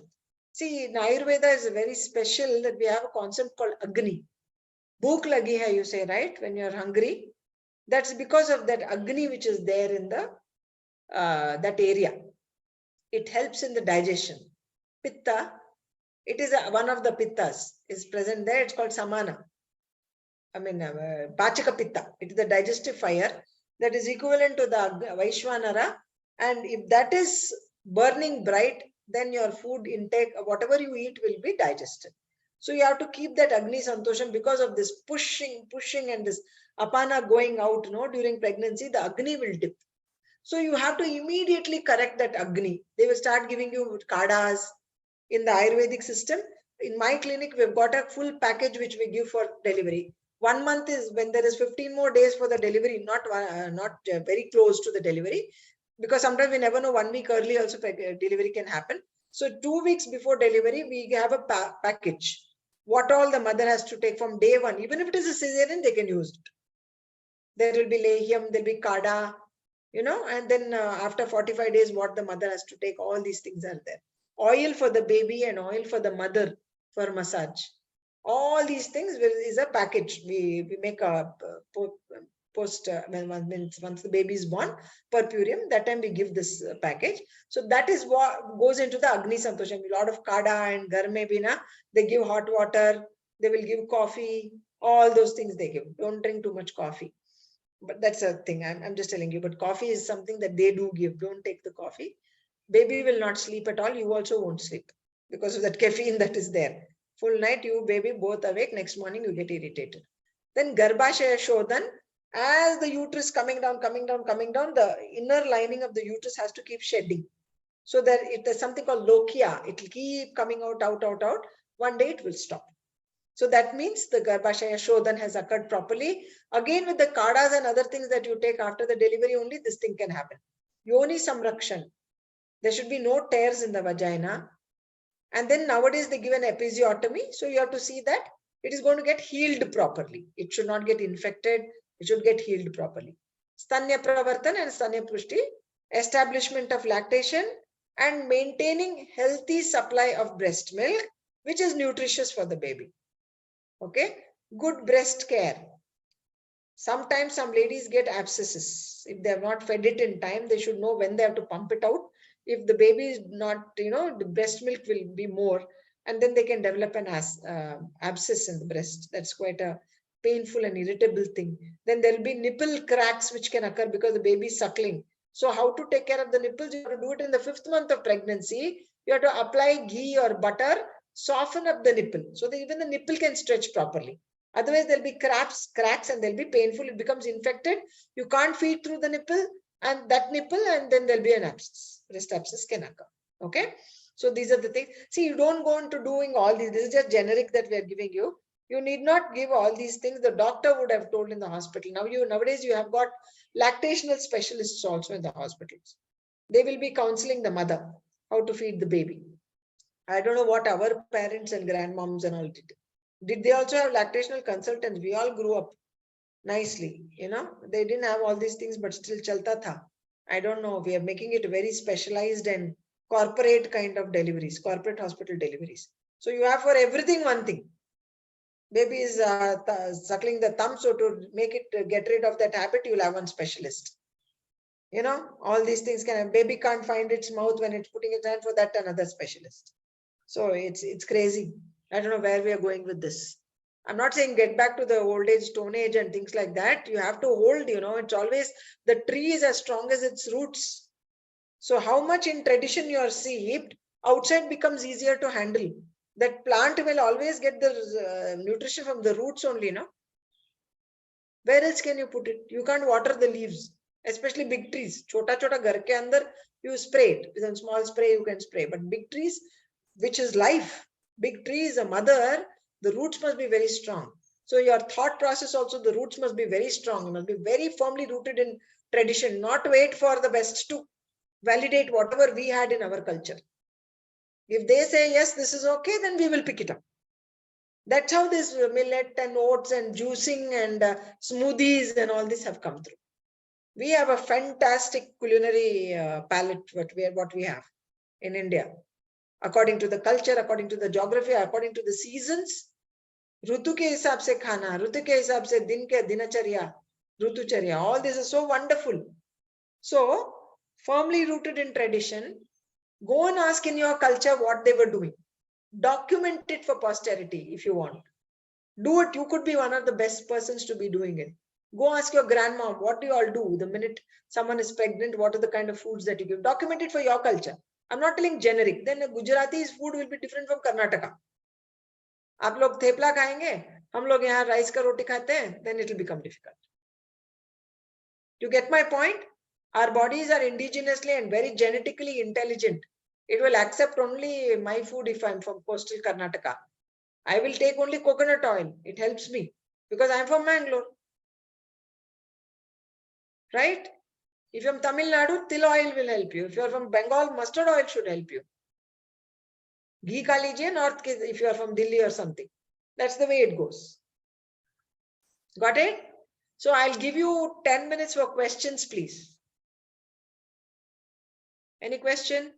See, in Ayurveda is very special that we have a concept called Agni. Bhook lagi hai, you say, right? When you're hungry. That's because of that Agni which is there in that area. It helps in the digestion. Pitta, it is one of the pittas is present there. It's called Samana. Pachaka Pitta. It is the digestive fire that is equivalent to the Vaishwanara. And if that is burning bright, then your food intake, whatever you eat, will be digested. So you have to keep that Agni Santosham because of this pushing and this apana going out, during pregnancy, the Agni will dip. So you have to immediately correct that Agni. They will start giving you kadas in the Ayurvedic system. In my clinic, we've got a full package which we give for delivery. 1 month is when there is 15 more days for the delivery, not very close to the delivery, because sometimes we never know, 1 week early also delivery can happen. So 2 weeks before delivery, we have a package. What all the mother has to take from day one, even if it is a cesarean, they can use it. There will be lehyam, there will be kada, and then after 45 days, what the mother has to take, all these things are there. Oil for the baby and oil for the mother for massage. All these things is a package. We make a once the baby is born, purpurium, that time we give this package. So that is what goes into the Agni Santosham. A lot of kada and garme bina, they give hot water, they will give coffee, all those things they give. Don't drink too much coffee. But that's a thing, I'm just telling you. But coffee is something that they do give. Don't take the coffee. Baby will not sleep at all. You also won't sleep because of that caffeine that is there. Full night, you baby both awake. Next morning, you get irritated. Then Garbhashaya Shodhan, as the uterus coming down, the inner lining of the uterus has to keep shedding. So that there's something called Lokia. It will keep coming out. One day it will stop. So that means the Garbhashaya Shodhan has occurred properly. Again, with the kadas and other things that you take after the delivery, only this thing can happen. Yoni Samrakshan. There should be no tears in the vagina. And then nowadays they give an episiotomy. So you have to see that it is going to get healed properly. It should not get infected. It should get healed properly. Stanya Pravartan and Stanya Pushti, establishment of lactation and maintaining healthy supply of breast milk, which is nutritious for the baby. Okay. Good breast care. Sometimes some ladies get abscesses. If they have not fed it in time, they should know when they have to pump it out. If the baby is not, the breast milk will be more, and then they can develop an abscess in the breast. That's quite a painful and irritable thing. Then there will be nipple cracks which can occur because the baby is suckling. So how to take care of the nipples? You have to do it in the 5th month of pregnancy. You have to apply ghee or butter, soften up the nipple so that even the nipple can stretch properly. Otherwise, there'll be cracks, and they'll be painful. It becomes infected. You can't feed through the nipple and then there'll be an abscess. Breast abscess can occur. Okay. So these are the things. See, you don't go into doing all these. This is just generic that we are giving you. You need not give all these things. The doctor would have told in the hospital. Nowadays you have got lactational specialists also in the hospitals. They will be counseling the mother how to feed the baby. I don't know what our parents and grandmoms and all did. Did they also have lactational consultants? We all grew up nicely, they didn't have all these things, but still chalta tha. I don't know. We are making it very specialized and corporate kind of deliveries, corporate hospital deliveries. So you have for everything one thing. Baby is suckling the thumb, so to make it get rid of that habit, you'll have one specialist. All these things baby can't find its mouth when it's putting its hand, for that another specialist. So it's crazy. I don't know where we are going with this. I'm not saying get back to the old age, stone age and things like that. You have to hold, it's always, the tree is as strong as its roots. So how much in tradition you are seeped, outside becomes easier to handle. That plant will always get the nutrition from the roots only, Where else can you put it? You can't water the leaves, especially big trees. Chota chota ghar ke andar, you spray it. With a small spray, you can spray. But big trees, which is life, big tree is a mother, the roots must be very strong. So your thought process also, the roots must be very strong. You must be very firmly rooted in tradition, not wait for the best to validate whatever we had in our culture. If they say, yes, this is okay, then we will pick it up. That's how this millet and oats and juicing and smoothies and all this have come through. We have a fantastic culinary palette, what we have in India. According to the culture, according to the geography, according to the seasons, Rutu ke hisab se khana, Rutu ke hisab se din ke dinacharya, Rutucharya, all this is so wonderful. So, firmly rooted in tradition, go and ask in your culture what they were doing. Document it for posterity if you want. Do it. You could be one of the best persons to be doing it. Go ask your grandma, what do you all do? The minute someone is pregnant, what are the kind of foods that you give? Document it for your culture. I'm not telling generic. Then Gujarati's food will be different from Karnataka. आप लोग थेपला खाएंगे, हम लोग यहाँ rice का रोटी खाते हैं, then it will become difficult. You get my point? Our bodies are indigenously and very genetically intelligent. It will accept only my food if I'm from coastal Karnataka. I will take only coconut oil. It helps me because I'm from Mangalore. Right? If you're from Tamil Nadu, til oil will help you. If you're from Bengal, mustard oil should help you. Ghee ka lijiye, north if you are from Delhi or something. That's the way it goes. Got it? So I'll give you 10 minutes for questions, please. Any question?